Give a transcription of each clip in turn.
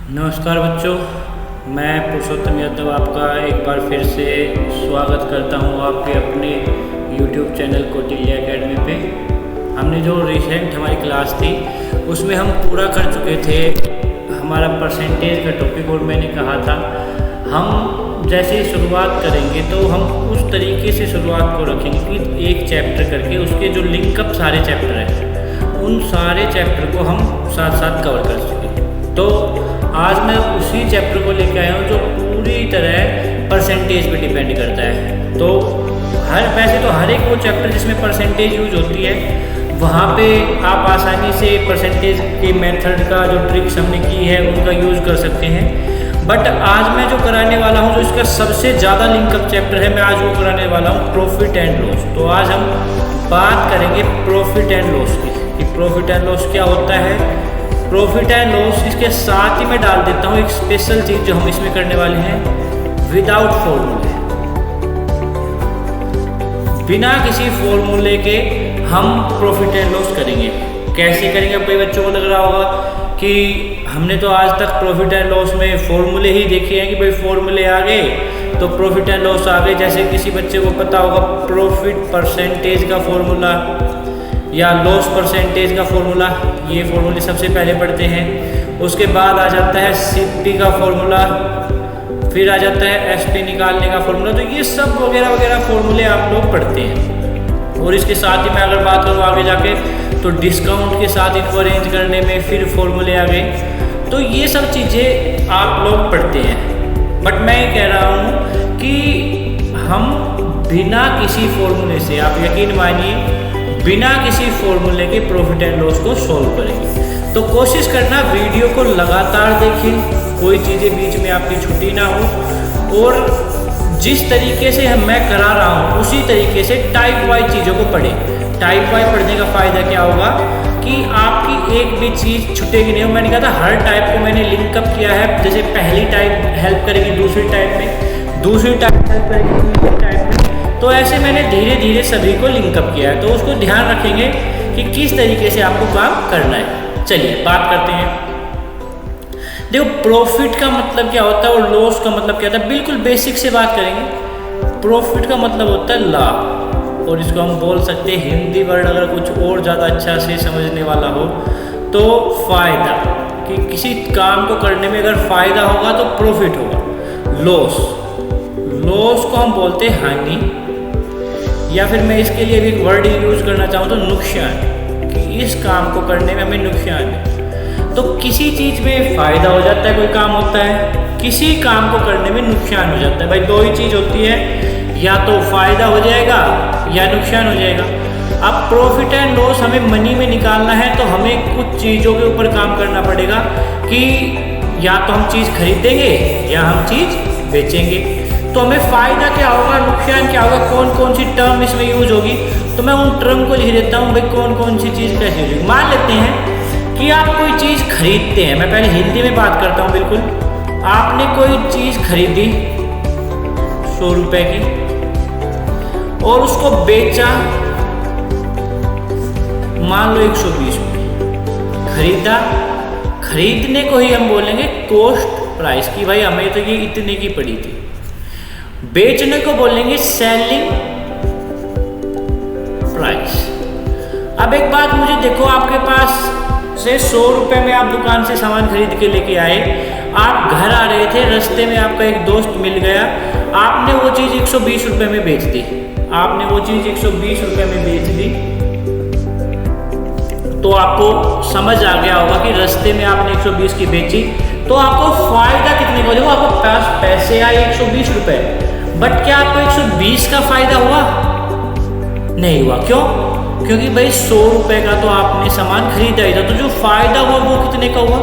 नमस्कार बच्चों, मैं पुरुषोत्तम यादव आपका एक बार फिर से स्वागत करता हूं आपके अपने YouTube चैनल कौटिल्य एकेडमी पे। हमने जो रिसेंट हमारी क्लास थी उसमें हम पूरा कर चुके थे हमारा परसेंटेज का टॉपिक, और मैंने कहा था हम जैसे ही शुरुआत करेंगे तो हम उस तरीके से शुरुआत को रखेंगे कि एक चैप्टर करके उसके जो लिंकअप सारे चैप्टर हैं उन सारे चैप्टर को हम साथ साथ कवर कर सकें। तो आज मैं उसी चैप्टर को लेकर आया हूँ जो पूरी तरह परसेंटेज पे डिपेंड करता है। तो वैसे तो हर एक वो चैप्टर जिसमें परसेंटेज यूज होती है वहाँ पे आप आसानी से परसेंटेज के मेथड का जो ट्रिक्स हमने की है उनका यूज़ कर सकते हैं। बट आज मैं जो कराने वाला हूँ, जो इसका सबसे ज़्यादा लिंकअप चैप्टर है, मैं आज वो कराने वाला हूँ प्रॉफिट एंड लॉस। तो आज हम बात करेंगे प्रॉफिट एंड लॉस की कि प्रॉफिट एंड लॉस क्या होता है। प्रॉफिट एंड लॉस इसके साथ ही मैं डाल देता हूँ एक स्पेशल चीज़ जो हम इसमें करने वाले हैं, विदाउट फॉर्मूले, बिना किसी फॉर्मूले के हम प्रॉफिट एंड लॉस करेंगे। कैसे करेंगे? अब कई बच्चों को लग रहा होगा कि हमने तो आज तक प्रॉफिट एंड लॉस में फॉर्मूले ही देखे हैं कि भाई फॉर्मूले आ गए तो प्रॉफिट एंड लॉस आ गए। जैसे किसी बच्चे को पता होगा प्रॉफिट परसेंटेज का फॉर्मूला या लॉस परसेंटेज का फॉर्मूला, ये फॉर्मूले सबसे पहले पढ़ते हैं। उसके बाद आ जाता है सीपी का फॉर्मूला, फिर आ जाता है एसपी निकालने का फॉर्मूला। तो ये सब वगैरह वगैरह फॉर्मूले आप लोग पढ़ते हैं। और इसके साथ ही मैं अगर बात करूँ आगे जाके तो डिस्काउंट के साथ इनको अरेंज करने में फिर फॉर्मूले आ गए। तो ये सब चीज़ें आप लोग पढ़ते हैं। बट मैं ये कह रहा हूँ कि हम बिना किसी फॉर्मूले से, आप यकीन मानिए, बिना किसी फॉर्मूले के प्रॉफिट एंड लॉस को सॉल्व करेंगे। तो कोशिश करना वीडियो को लगातार देखें, कोई चीज़ें बीच में आपकी छुट्टी ना हो, और जिस तरीके से मैं करा रहा हूँ उसी तरीके से टाइप वाइज चीज़ों को पढ़ें। टाइप वाइज पढ़ने का फ़ायदा क्या होगा कि आपकी एक भी चीज़ छुटेगी नहीं। मैंने कहा था हर टाइप को मैंने लिंकअप किया है। जैसे पहली टाइप हेल्प करेगी दूसरी टाइप में, दूसरी टाइप हेल्प करेगी तीसरी टाइप में। तो ऐसे मैंने धीरे धीरे सभी को लिंकअप किया है। तो उसको ध्यान रखेंगे कि किस तरीके से आपको काम करना है। चलिए बात करते हैं। देखो, प्रॉफिट का मतलब क्या होता है और लॉस का मतलब क्या होता है, बिल्कुल बेसिक से बात करेंगे। प्रॉफिट का मतलब होता है लाभ, और इसको हम बोल सकते हैं हिंदी वर्ड अगर कुछ और ज़्यादा अच्छा से समझने वाला हो तो फ़ायदा, कि किसी काम को करने में अगर फ़ायदा होगा तो प्रॉफिट होगा। लॉस, लॉस को हम बोलते हैं हानि, या फिर मैं इसके लिए भी एक वर्ड यूज़ करना चाहूँ तो नुकसान, कि इस काम को करने में हमें नुकसान है। तो किसी चीज़ में फ़ायदा हो जाता है, कोई काम होता है, किसी काम को करने में नुकसान हो जाता है। भाई दो ही चीज़ होती है, या तो फ़ायदा हो जाएगा या नुकसान हो जाएगा। अब प्रॉफिट एंड लॉस हमें मनी में निकालना है तो हमें कुछ चीज़ों के ऊपर काम करना पड़ेगा कि या तो हम चीज़ खरीदेंगे या हम चीज़ बेचेंगे। तो हमें फ़ायदा क्या होगा, नुकसान क्या होगा, कौन कौन सी टर्म इसमें यूज होगी, तो मैं उन टर्म को लिख देता हूँ। भाई कौन कौन सी चीज़ कैसे यूज होगी। मान लेते हैं कि आप कोई चीज़ खरीदते हैं, मैं पहले हिंदी में बात करता हूँ। बिल्कुल, आपने कोई चीज़ खरीदी 100 रुपये की और उसको बेचा मान लो 120 रुपये। खरीदा, खरीदने को ही हम बोलेंगे कॉस्ट प्राइस की, भाई हमें तो ये इतने की पड़ी थी। बेचने को बोलेंगे सेलिंग प्राइस। अब एक बात मुझे देखो, आपके पास से 100 रुपये में आप दुकान से सामान खरीद के लेके आए, आप घर आ रहे थे, रास्ते में आपका एक दोस्त मिल गया, आपने वो चीज़ 120 रुपये में बेच दी। आपने वो चीज़ 120 रुपये में बेच दी तो आपको समझ आ गया होगा कि रास्ते में आपने 120 की बेची तो आपको फ़ायदा कितने को, देखो आपको पास पैसे आए 120 रुपये, बट क्या आपको 120 का फ़ायदा हुआ? नहीं हुआ। क्यों? क्योंकि भाई 100 रुपये का तो आपने सामान खरीदा ही था, तो जो फ़ायदा हुआ वो कितने का हुआ?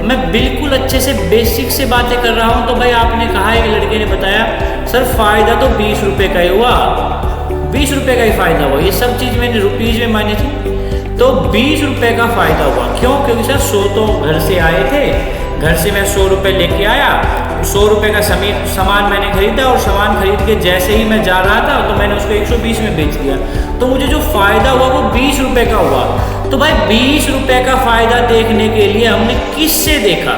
मैं बिल्कुल अच्छे से बेसिक से बातें कर रहा हूँ। तो भाई आपने कहा, एक लड़के ने बताया सर फ़ायदा तो 20 रुपये का ही हुआ, 20 रुपये का ही फ़ायदा हुआ। ये सब चीज़ मैंने रुपीज़ में मानी थी, तो 20 रुपये का फ़ायदा हुआ। क्यों? क्योंकि सर 100 तो घर से आए थे, घर से मैं 100 रुपये लेके आया 100 रुपये का सामान मैंने खरीदा और सामान खरीद के जैसे ही मैं जा रहा था तो मैंने उसको 120 में बेच दिया, तो मुझे जो फ़ायदा हुआ वो 20 रुपये का हुआ। तो भाई 20 रुपये का फ़ायदा देखने के लिए हमने किससे देखा,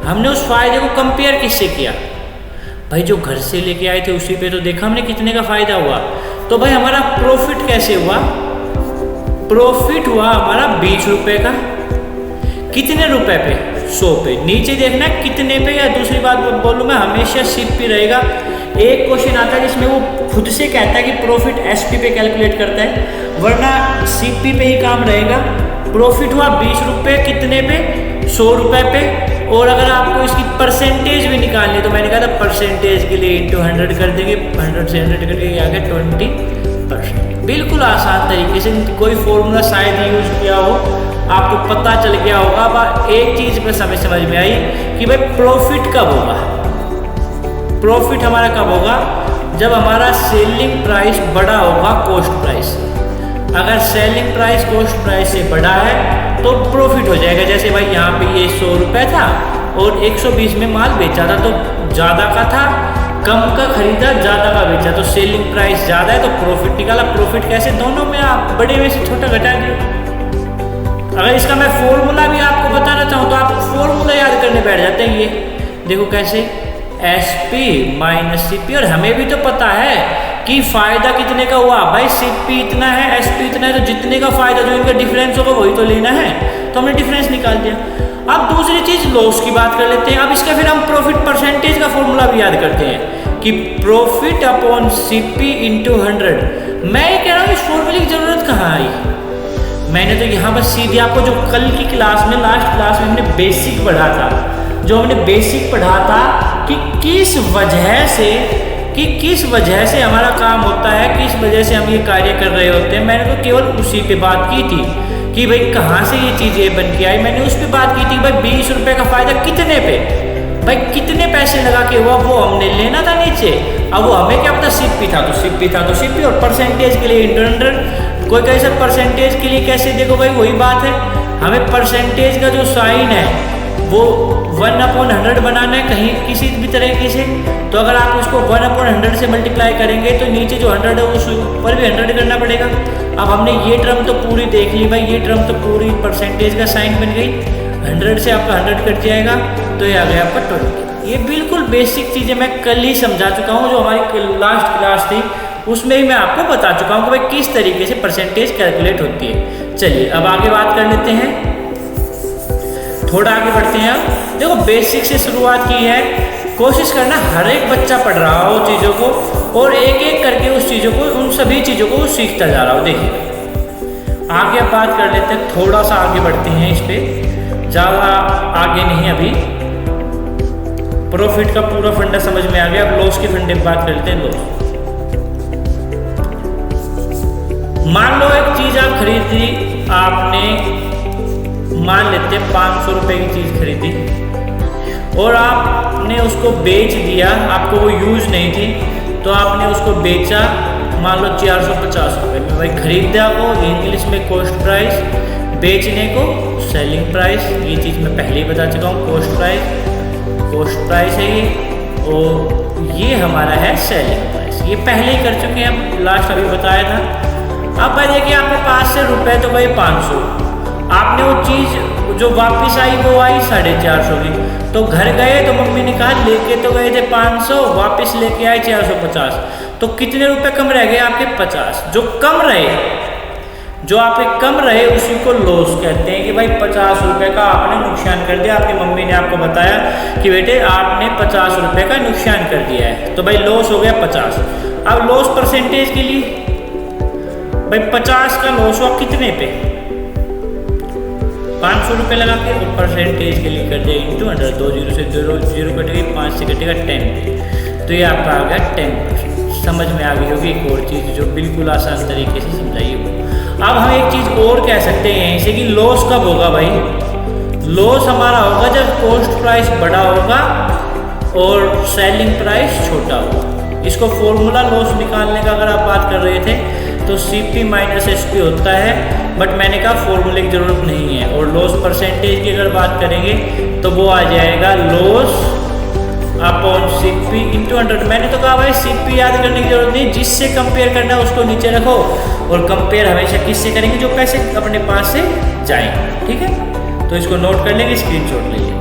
हमने उस फ़ायदे को कंपेयर किससे किया? भाई जो घर से लेके आए थे उसी पे तो देखा हमने कितने का फ़ायदा हुआ। तो भाई हमारा प्रॉफिट कैसे हुआ? प्रॉफिट हुआ हमारा 20 रुपये का, कितने रुपए पे? 100 पे। नीचे देखना कितने पे, या दूसरी बात बोलूँ मैं, हमेशा सीपी रहेगा। एक क्वेश्चन आता है जिसमें वो खुद से कहता है कि प्रॉफिट एसपी पे कैलकुलेट करता है, वरना सीपी पे ही काम रहेगा। प्रॉफिट हुआ 20 रुपये, कितने पे? 100 रुपये पे। और अगर आपको इसकी परसेंटेज भी निकालनी है तो मैंने कहा था परसेंटेज के लिए इंटू 100 कर देंगे, 100 से 100 करके आ गया 20%। बिल्कुल आसान तरीके से, कोई फॉर्मूला शायद यूज किया हो, आपको पता चल गया होगा। अब एक चीज़ पर समझ में आई कि भाई प्रॉफिट कब होगा। प्रॉफिट हमारा कब होगा? जब हमारा सेलिंग प्राइस बड़ा होगा कॉस्ट प्राइस से। अगर सेलिंग प्राइस कॉस्ट प्राइस से बड़ा है तो प्रॉफिट हो जाएगा। जैसे भाई यहाँ पे ये 100 रुपये था और 120 में माल बेचा था, तो ज़्यादा का था, कम का खरीदा, ज़्यादा का बेचा, तो सेलिंग प्राइस ज़्यादा है तो प्रॉफिट निकाला। प्रॉफिट कैसे? दोनों में आप बड़े में से छोटा घटा दिए। अगर इसका मैं फॉर्मूला भी आपको बताना चाहूँ तो आप फॉर्मूला याद करने बैठ जाते हैं। ये देखो कैसे, एसपी माइनस सीपी, और हमें भी तो पता है कि फ़ायदा कितने का हुआ। भाई सीपी इतना है, एसपी इतना है, तो जितने का फ़ायदा जो इनका डिफरेंस होगा वही तो लेना है, तो हमने डिफरेंस निकाल दिया। अब दूसरी चीज़ लॉस की बात कर लेते हैं। अब इसका फिर हम प्रॉफिट परसेंटेज का फॉर्मूला भी याद करते हैं कि प्रॉफिट अपॉन सीपी इंटू 100। मैं ये कह रहा हूँ इस फॉर्मूले की ज़रूरत कहाँ आई? मैंने तो यहाँ पर सीधे आपको जो कल की क्लास में, लास्ट क्लास में हमने बेसिक पढ़ा था, जो हमने बेसिक पढ़ा था कि किस वजह से हमारा काम होता है, किस वजह से हम ये कार्य कर रहे होते हैं। मैंने तो केवल उसी पे बात की थी कि भाई कहाँ से ये चीज़ें बन के आई। मैंने उस पर बात की थी भाई 20 रुपये का फ़ायदा कितने पे, भाई कितने पैसे लगा के हुआ, वो हमने लेना था नीचे। अब वो हमें क्या पता, सीपी था तो सीपी, और परसेंटेज के लिए इंटू 100। कोई कहे सर परसेंटेज के लिए कैसे? देखो भाई वही बात है, हमें परसेंटेज का जो साइन है वो 1/100 बनाना है कहीं किसी भी तरीके से। तो अगर आप उसको 1/100 से मल्टीप्लाई करेंगे तो नीचे जो 100 है उस ऊपर भी 100 करना पड़ेगा। अब हमने ये टर्म तो पूरी देख ली भाई, ये टर्म तो पूरी परसेंटेज का साइन बन गई। 100 से आपका 100 कट जाएगा तो ये आ गया आपका 20। ये बिल्कुल बेसिक चीज़ें मैं कल ही समझा चुका हूँ, जो हमारी लास्ट क्लास थी उसमें ही मैं आपको बता चुका हूँ कि भाई किस तरीके से परसेंटेज कैलकुलेट होती है। चलिए अब आगे बात कर लेते हैं, थोड़ा आगे बढ़ते हैं। अब देखो बेसिक से शुरुआत की है, कोशिश करना हर एक बच्चा पढ़ रहा हो चीज़ों को और एक एक करके उस चीज़ों को, उन सभी चीज़ों को सीखता जा रहा हो। देखिए आगे अब बात कर लेते हैं, थोड़ा सा आगे बढ़ते हैं इस पर, ज़्यादा आगे नहीं। अभी प्रॉफिट का पूरा फंडा समझ में आ गया, अब लॉस के फंडे बात कर लेते हैं। लॉस, मान लो एक चीज़ आप खरीदी, आपने मान लेते हैं 500 रुपये की चीज़ खरीदी और आपने उसको बेच दिया, आपको वो यूज़ नहीं थी तो आपने उसको बेचा मान लो 450 रुपये में। भाई खरीदा को इंग्लिश में कॉस्ट प्राइस, बेचने को सेलिंग प्राइस। ये चीज़ मैं पहले ही बता चुका हूँ, कॉस्ट प्राइस है ये, और ये हमारा है सेलिंग प्राइस। ये पहले ही कर चुके हैं, हम लास्ट अभी बताया था। अब भाई देखिए आपके पास से रुपए तो भाई 500, आपने वो चीज़ जो वापस आई वो आई 450 की, तो घर गए तो मम्मी ने कहा लेके तो गए थे 500, वापस लेके आए 450, तो कितने रुपए कम रह गए आपके? 50। जो कम रहे, जो आपके कम रहे उसी को लॉस कहते हैं कि भाई 50 रुपये का आपने नुकसान कर दिया। आपकी मम्मी ने आपको बताया कि बेटे आपने 50 रुपये का नुकसान कर दिया है, तो भाई लॉस हो गया 50। अब लॉस परसेंटेज के लिए भाई 50 का लॉस हुआ कितने पे? 500 रुपये लगा के, और परसेंटेज के लिए कर दिया इंटू 100। 2 जीरो से 0 कटेगी, 5 से कटेगा 10, तो ये आपका आ गया 10%। समझ में आ गई होगी एक और चीज़ जो बिल्कुल आसान तरीके से समझाई हो। अब हम एक चीज़ और कह सकते हैं यहीं से कि लॉस कब होगा भाई? लॉस हमारा होगा जब कॉस्ट प्राइस बड़ा होगा और सेलिंग प्राइस छोटा होगा। इसको फॉर्मूला लॉस निकालने का अगर आप बात कर रहे थे तो CP माइनस SP होता है, बट मैंने कहा फॉर्मूले की ज़रूरत नहीं है। और लॉस परसेंटेज की अगर बात करेंगे तो वो आ जाएगा लॉस अपॉन CP इंटू 100। मैंने तो कहा भाई CP याद करने की जरूरत नहीं, जिससे कंपेयर करना है उसको नीचे रखो और कंपेयर हमेशा किससे करेंगे, जो पैसे अपने पास से जाएंगे। ठीक है, तो इसको नोट कर लेंगे, स्क्रीनशॉट ले लेंगे।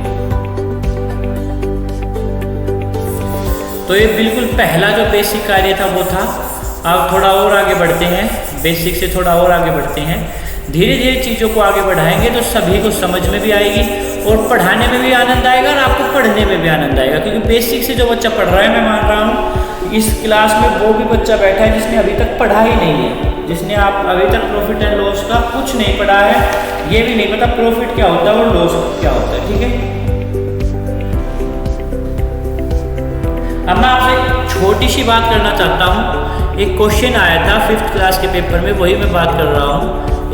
तो ये बिल्कुल पहला जो बेसिक कार्य था वो था। अब थोड़ा और आगे बढ़ते हैं, बेसिक से थोड़ा और आगे बढ़ते हैं। धीरे धीरे चीज़ों को आगे बढ़ाएंगे तो सभी को समझ में भी आएगी और पढ़ाने में भी आनंद आएगा और आपको पढ़ने में भी आनंद आएगा। क्योंकि बेसिक से जो बच्चा पढ़ रहा है, मैं मान रहा हूँ इस क्लास में वो भी बच्चा बैठा है जिसने अभी तक पढ़ा ही नहीं है, जिसने आप अभी तक प्रॉफिट एंड लॉस का कुछ नहीं पढ़ा है, ये भी नहीं पता प्रॉफिट क्या होता है और लॉस क्या होता है। ठीक है, अब मैं आपसे एक छोटी सी बात करना चाहता हूँ। एक क्वेश्चन आया था 5th क्लास के पेपर में, वही मैं बात कर रहा हूँ।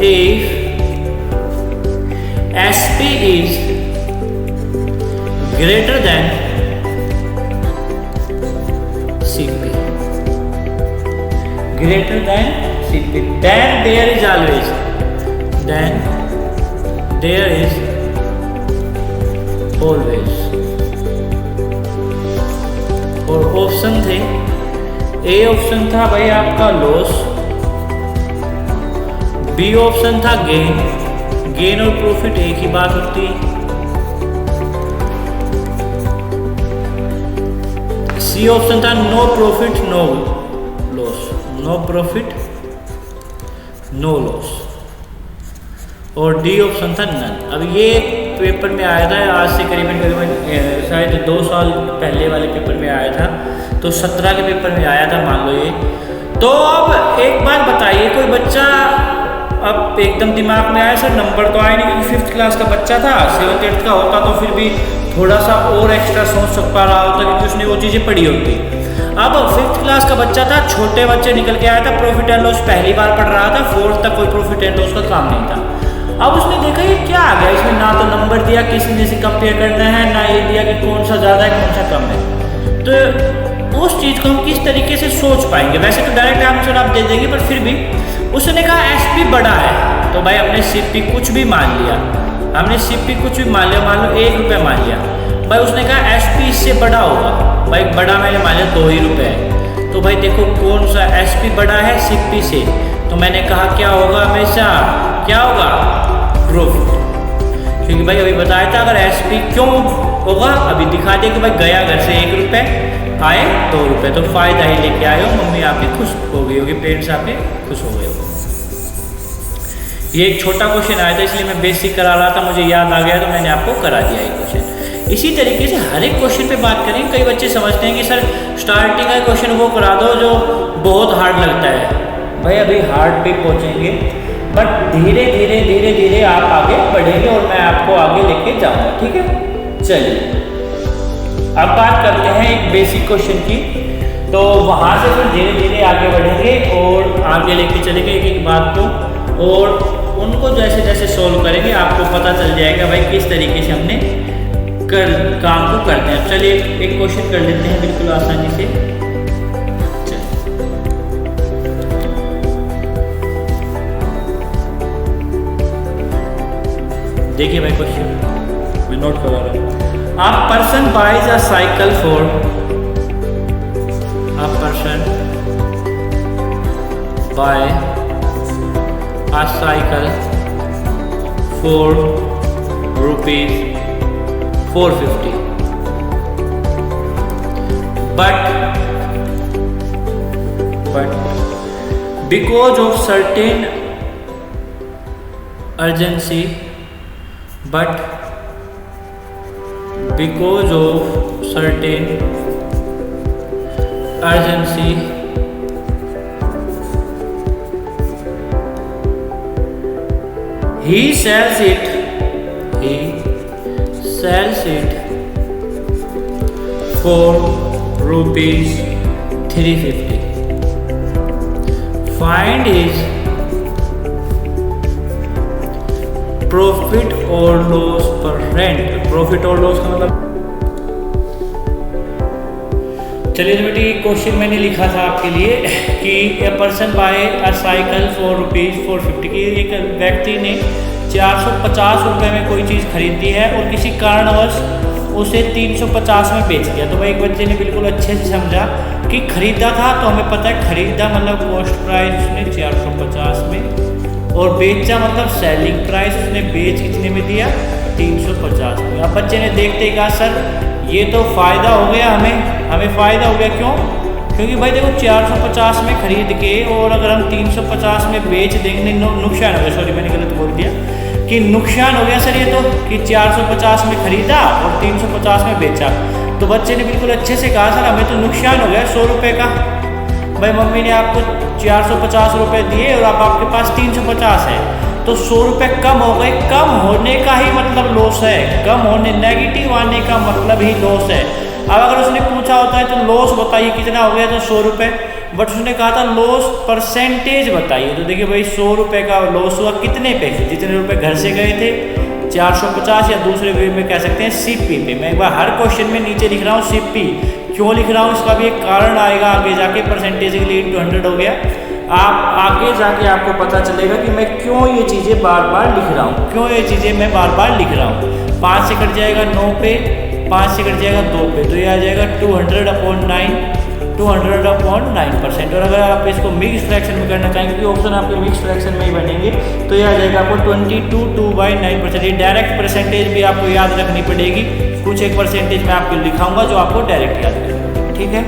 If SP is greater than CP, greater than CP, then there is always, then there is always। और ऑप्शन थे, A ऑप्शन था भाई आपका लॉस, B ऑप्शन था गेन, गेन और प्रॉफिट एक ही बात होती है, C ऑप्शन था no profit no loss, no profit no loss, और D ऑप्शन था नन। अब ये पेपर में आया था आज से करीबन शायद 2 साल पहले वाले पेपर में आया था, तो 17 के पेपर में आया था मान लो ये। तो अब एक बात बताइए, कोई बच्चा अब एकदम दिमाग में आया, सर नंबर तो आया नहीं क्योंकि 5th क्लास का बच्चा था, 7th 8th का होता तो फिर भी थोड़ा सा और एक्स्ट्रा सोच पा रहा होता क्योंकि उसने वो चीज़ें पढ़ी होती। अब 5th क्लास का बच्चा था, छोटे बच्चे निकल के आया था, प्रॉफिट एंड लॉस पहली बार पढ़ रहा था, 4th तक कोई प्रॉफिट एंड लॉस का काम नहीं था। अब उसने देखा ये क्या आ गया, इसमें ना तो नंबर दिया किसी से कंपेयर करना है, ना ये दिया कि कौन सा ज़्यादा है कौन सा कम है, तो उस चीज़ को हम किस तरीके से सोच पाएंगे। वैसे तो डायरेक्ट आंसर आप दे देंगे, पर फिर भी उसने कहा SP बड़ा है, तो भाई हमने CP कुछ भी मान लिया, हमने CP कुछ भी मान लिया, मान लो 1 रुपये मान लिया, भाई उसने कहा SP इससे बड़ा होगा, भाई बड़ा मैंने मान लिया 2 ही रुपये है, तो भाई देखो कौन सा SP बड़ा है CP से, तो मैंने कहा क्या होगा, हमेशा क्या होगा, प्रॉफिट। क्योंकि भाई अभी बताया था अगर SP क्यों होगा, अभी दिखा दिया कि भाई गया घर से 1 रुपये, आए 2 रुपये, तो फायदा ही लेके आए हो, मम्मी आपकी खुश हो गई होगी, पेरेंट्स आपके खुश हो गए हो। ये एक छोटा क्वेश्चन आया था इसलिए मैं बेसिक करा रहा था, मुझे याद आ गया तो मैंने आपको करा दिया ये क्वेश्चन। इसी तरीके से हर एक क्वेश्चन पे बात करें। कई बच्चे समझते हैं कि सर स्टार्टिंग का क्वेश्चन वो करा दो जो बहुत हार्ड लगता है, भाई अभी हार्ड पे पहुँचेंगे, बट धीरे धीरे धीरे धीरे आप आगे बढ़ेंगे और मैं आपको आगे लेके जाऊँगा। ठीक है, चलिए अब बात करते हैं एक बेसिक क्वेश्चन की, तो वहाँ से फिर धीरे धीरे आगे बढ़ेंगे और आगे लेके चलेंगे एक एक बात को, और उनको जैसे जैसे सोल्व करेंगे आपको पता चल जाएगा भाई किस तरीके से हमने काम को करते हैं। चलिए एक क्वेश्चन कर लेते हैं बिल्कुल आसानी से। देखिए भाई क्वेश्चन मैं नोट करवा रहा हूँ। A person buys a cycle for a person buy a cycle for rupees 450, but because of certain urgency, he sells it for rupees 350. Find his profit और लॉस पर रेंट। प्रॉफिट और loss का मतलब, चलिए बेटी क्वेश्चन मैंने लिखा था आपके लिए कि a person by a cycle for rupees 450, की एक व्यक्ति ने 450 रुपये में कोई चीज़ खरीदी है और किसी कारणवश उसे 350 में बेच दिया। तो भाई एक बच्चे ने बिल्कुल अच्छे से समझा कि खरीदा था, तो हमें पता है खरीदा मतलब कॉस्ट प्राइस उसने 450 में, और बेचा मतलब सेलिंग प्राइस उसने बेच कितने में दिया, 350 में। अब बच्चे ने देखते ही कहा सर ये तो फ़ायदा हो गया, हमें फ़ायदा हो गया। क्यों? क्योंकि भाई देखो 450 में खरीद के और अगर हम 350 में बेच देंगे, नुकसान हो गया, सॉरी मैंने गलत बोल दिया कि नुकसान हो गया सर ये तो, कि 450 में खरीदा और 350 में बेचा। तो बच्चे ने बिल्कुल अच्छे से कहा सर हमें तो नुकसान हो गया 100 रुपये का। भाई मम्मी ने आपको 450 रुपये दिए और अब आपके पास 350 है, तो 100 रुपये कम हो गए। कम होने का ही मतलब लॉस है, कम होने नेगेटिव आने का मतलब ही लॉस है। अब अगर उसने पूछा होता है तो लॉस बताइए कितना हो गया, तो 100 रुपये, बट उसने कहा था लॉस परसेंटेज बताइए। तो देखिए भाई 100 रुपये का लॉस हुआ कितने पे, जितने रुपये घर से गए थे 450, या दूसरे वे में कह सकते हैं सीपी पे। मैं एक बार हर क्वेश्चन में नीचे लिख रहा हूँ सीपी, क्यों लिख रहा हूँ इसका भी एक कारण आएगा आगे जाके, परसेंटेज के लिए 100 हो गया। आप आगे जाके आपको पता चलेगा कि मैं क्यों ये चीज़ें बार बार लिख रहा हूँ, क्यों ये चीज़ें मैं बार बार लिख रहा हूँ। 5 से कट जाएगा 9 पे, 5 से कट जाएगा 2 पे, तो ये आ जाएगा 200/9, 200/9%। और अगर आप इसको मिक्स फ्रैक्शन में करना चाहेंगे, क्योंकि ऑप्शन आपके मिक्स फ्रैक्शन में ही बनेंगे, तो ये आ जाएगा आपको 22/9%। ये डायरेक्ट परसेंटेज भी आपको याद रखनी पड़ेगी, कुछ एक परसेंटेज मैं आपको लिखाऊंगा जो आपको डायरेक्ट याद रहेगा, ठीक है।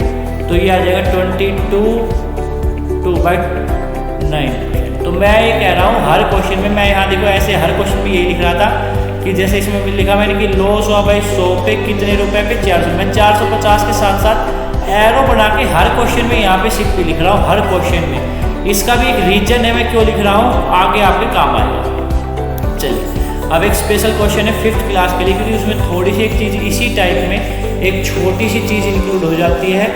तो ये आ जाएगा 22/9%। तो मैं ये कह रहा हूँ हर क्वेश्चन में, मैं यहाँ देखो ऐसे हर क्वेश्चन में यही लिख रहा था कि जैसे इसमें भी लिखा मैंने कि लॉस हुआ भाई 100 पे कितने रुपए पे, 400। मैं 450 के साथ साथ एरो बना के हर क्वेश्चन में यहाँ पे सिर्फ लिख रहा हूँ, हर क्वेश्चन में। इसका भी एक रीजन है मैं क्यों लिख रहा हूँ, आगे आपके काम आएगा। चलिए अब एक स्पेशल क्वेश्चन है 5th क्लास के लिए, क्योंकि उसमें थोड़ी सी एक चीज़ इसी टाइप में एक छोटी सी चीज़ इंक्लूड हो जाती है,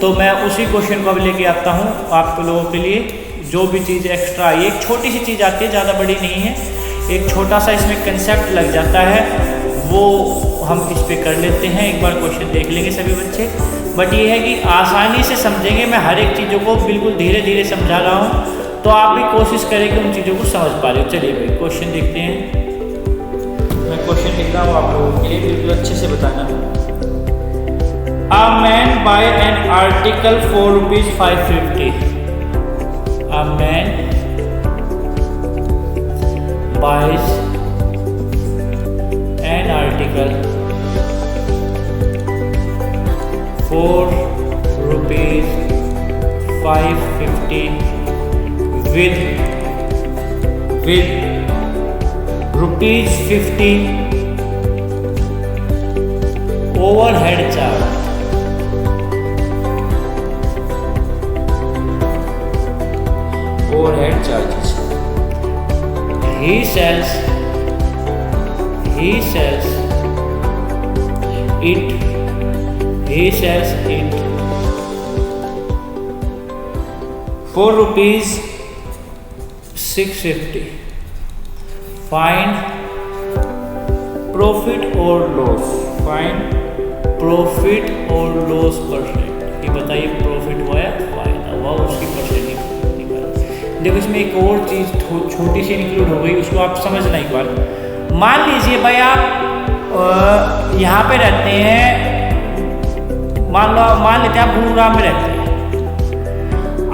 तो मैं उसी क्वेश्चन को अब लेके आता हूँ आप लोगों के लिए। जो भी चीज़ एक्स्ट्रा आई, एक छोटी सी चीज़ आती है, ज़्यादा बड़ी नहीं है, एक छोटा सा इसमें कंसेप्ट लग जाता है, वो हम इस पे कर लेते हैं। एक बार क्वेश्चन देख लेंगे सभी बच्चे, बट ये है कि आसानी से समझेंगे। मैं हर एक चीज़ों को बिल्कुल धीरे धीरे समझा रहा हूँ, तो आप भी कोशिश करें कि उन चीज़ों को समझ पा रहे हो। चलिए भाई क्वेश्चन देखते हैं। मैं क्वेश्चन लिख रहा हूँ आप लोगों के लिए, बिल्कुल अच्छे से बताना। A man buy an article for ₹550. A man buys an article for ₹550 with ₹50 overhead charge. Overhead charges. He sells it for ₹650. Find profit or loss. Find profit or loss percent. ये बताइए प्रॉफिट हुआ या फायदा हुआ, उसकी percent निकाल। देखो इसमें एक और चीज़ छोटी सी इंक्लूड हो गई, उसको आप समझ नहीं पा रहे। मान लीजिए भाई आप यहाँ पे रहते हैं, मान लेते हैं आप गुरुग्राम में रहते हैं,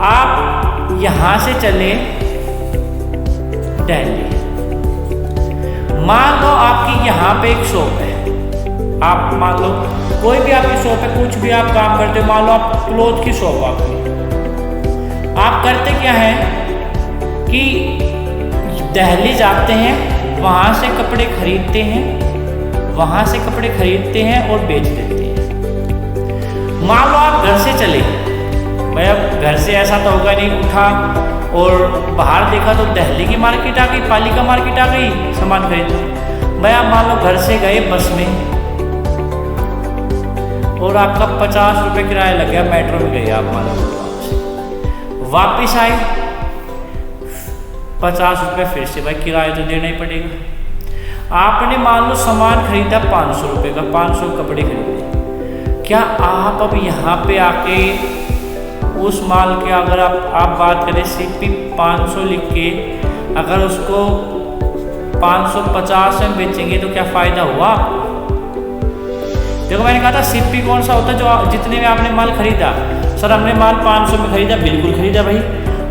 आप यहाँ से चले दिल्ली। मान लो आपकी यहाँ पे एक शॉप है, आप मान लो कोई भी आपकी शॉप है, कुछ भी आप काम करते हो, मान लो आप क्लोथ की शॉप आपकी। आप करते क्या है कि दिल्ली जाते हैं, वहाँ से कपड़े खरीदते हैं और बेच देते हैं। मान लो आप घर से चले भाई, अब घर से ऐसा तो होगा नहीं, उठा और बाहर देखा तो दिल्ली की मार्केट आ गई, पालिका मार्केट आ गई, सामान खरीदना। भाई आप मान लो घर से गए बस में और आपका 50 रुपये किराया लग गया, मेट्रो में गए आप, मान लो वापिस आए 50 रुपये फिर से, भाई किराया तो देना ही पड़ेगा। आपने मान लो सामान खरीदा 500 रुपये का, 500 कपड़े खरीदे। क्या आप अब यहाँ पे आके उस माल के, अगर आप बात करें सीपी 500 लिख के, अगर उसको 550 में बेचेंगे तो क्या फ़ायदा हुआ? देखो मैंने कहा था सीपी कौन सा होता है, जो जितने में आपने माल खरीदा। सर हमने माल 500 में खरीदा, बिल्कुल खरीदा भाई,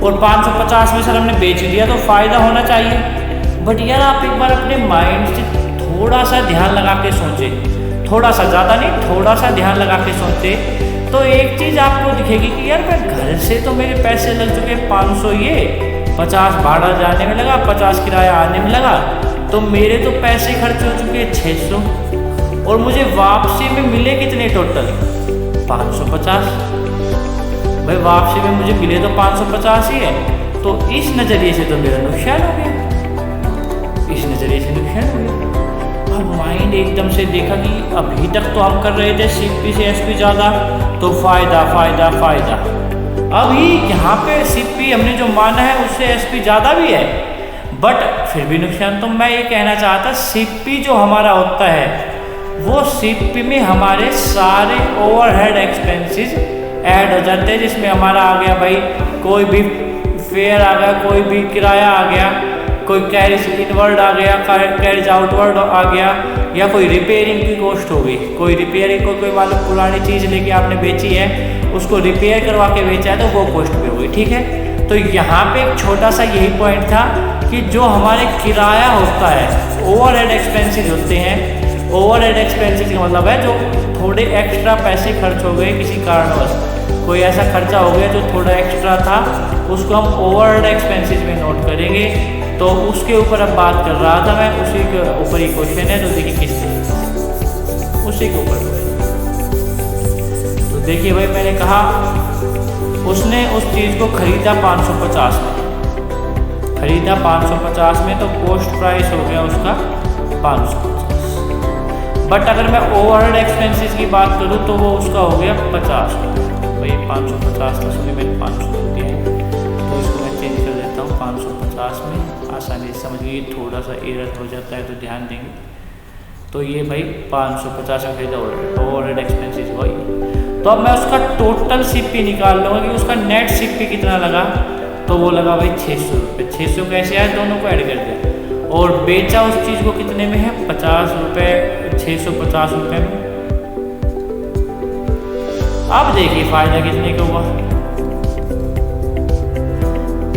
और 550 में सर हमने बेच दिया, तो फ़ायदा होना चाहिए। बट यार आप एक बार अपने माइंड से थोड़ा सा ध्यान लगा के सोचे, थोड़ा सा, ज़्यादा नहीं, थोड़ा सा ध्यान लगा के सोचे, तो एक चीज़ आपको दिखेगी कि यार मैं घर से तो मेरे पैसे लग चुके 500, ये 50 भाड़ा जाने में लगा, 50 किराया आने में लगा, तो मेरे तो पैसे खर्च हो चुके 600, और मुझे वापसी में मिले कितने टोटल 550। भाई वापसी में मुझे मिले तो 550 ही है, तो इस नज़रिए से तो मेरा नुकसान हो गया, इस नज़रिए से नुकसान हो गया। अब माइंड एकदम से देखा कि अभी तक तो हम कर रहे थे सीपी से एसपी ज़्यादा, तो फ़ायदा फ़ायदा फ़ायदा। अभी यहाँ पे सीपी हमने जो माना है उससे एसपी ज़्यादा भी है, बट फिर भी नुकसान। तो मैं ये कहना चाहता, सीपी जो हमारा होता है वो सीपी में हमारे सारे ओवरहेड एक्सपेंसेस ऐड हो जाते हैं, जिसमें हमारा आ गया भाई कोई भी फेयर आ गया, कोई भी किराया आ गया, कोई कैरिज इनवर्ड आ गया, कैरिज आउटवर्ड आ गया, या कोई रिपेयरिंग की कॉस्ट हो गई, कोई रिपेयरिंग को, कोई मान लो पुरानी चीज़ लेके आपने बेची है, उसको रिपेयर करवा के बेचा है, तो वो कॉस्ट भी हो गई, ठीक है। तो यहाँ पे एक छोटा सा यही पॉइंट था कि जो हमारे किराया होता है, ओवरहेड एक्सपेंसेस होते हैं, ओवरहेड एक्सपेंसेस का मतलब है जो थोड़े एक्स्ट्रा पैसे खर्च हो गए किसी कारणवश, कोई ऐसा खर्चा हो गया जो थोड़ा एक्स्ट्रा था, उसको हम ओवरहेड एक्सपेंसेस में नोट करेंगे। तो उसके ऊपर अब बात कर रहा था मैं, उसी के ऊपर ही क्वेश्चन है, तो देखिए किस उसी के ऊपर। तो देखिए भाई मैंने कहा उसने उस चीज़ को खरीदा 550 में, खरीदा 550 में, तो कॉस्ट प्राइस हो गया उसका 550। बट अगर मैं ओवरहेड एक्सपेंसेस की बात करूँ तो वो उसका हो गया 50 भाई, 550 था, सॉरी मैंने 500 दिया है, तो इसको मैं चेंज कर देता हूँ 550 में, आसानी से समझ गई। थोड़ा सा एरर हो जाता है तो ध्यान देंगे। तो ये भाई 550 में खरीदा ओवरहेड एक्सपेंसेस वही। तो अब मैं उसका टोटल सीपी निकाल लूँगा कि उसका नेट सीपी कितना लगा, तो वो लगा भाई 600 रुपये। 600 कैसे आए, दोनों को ऐड कर दिया, और बेचा उस चीज़ को कितने में है, 50 रुपये, 650 रुपये में। अब देखिए फ़ायदा कितने का हुआ।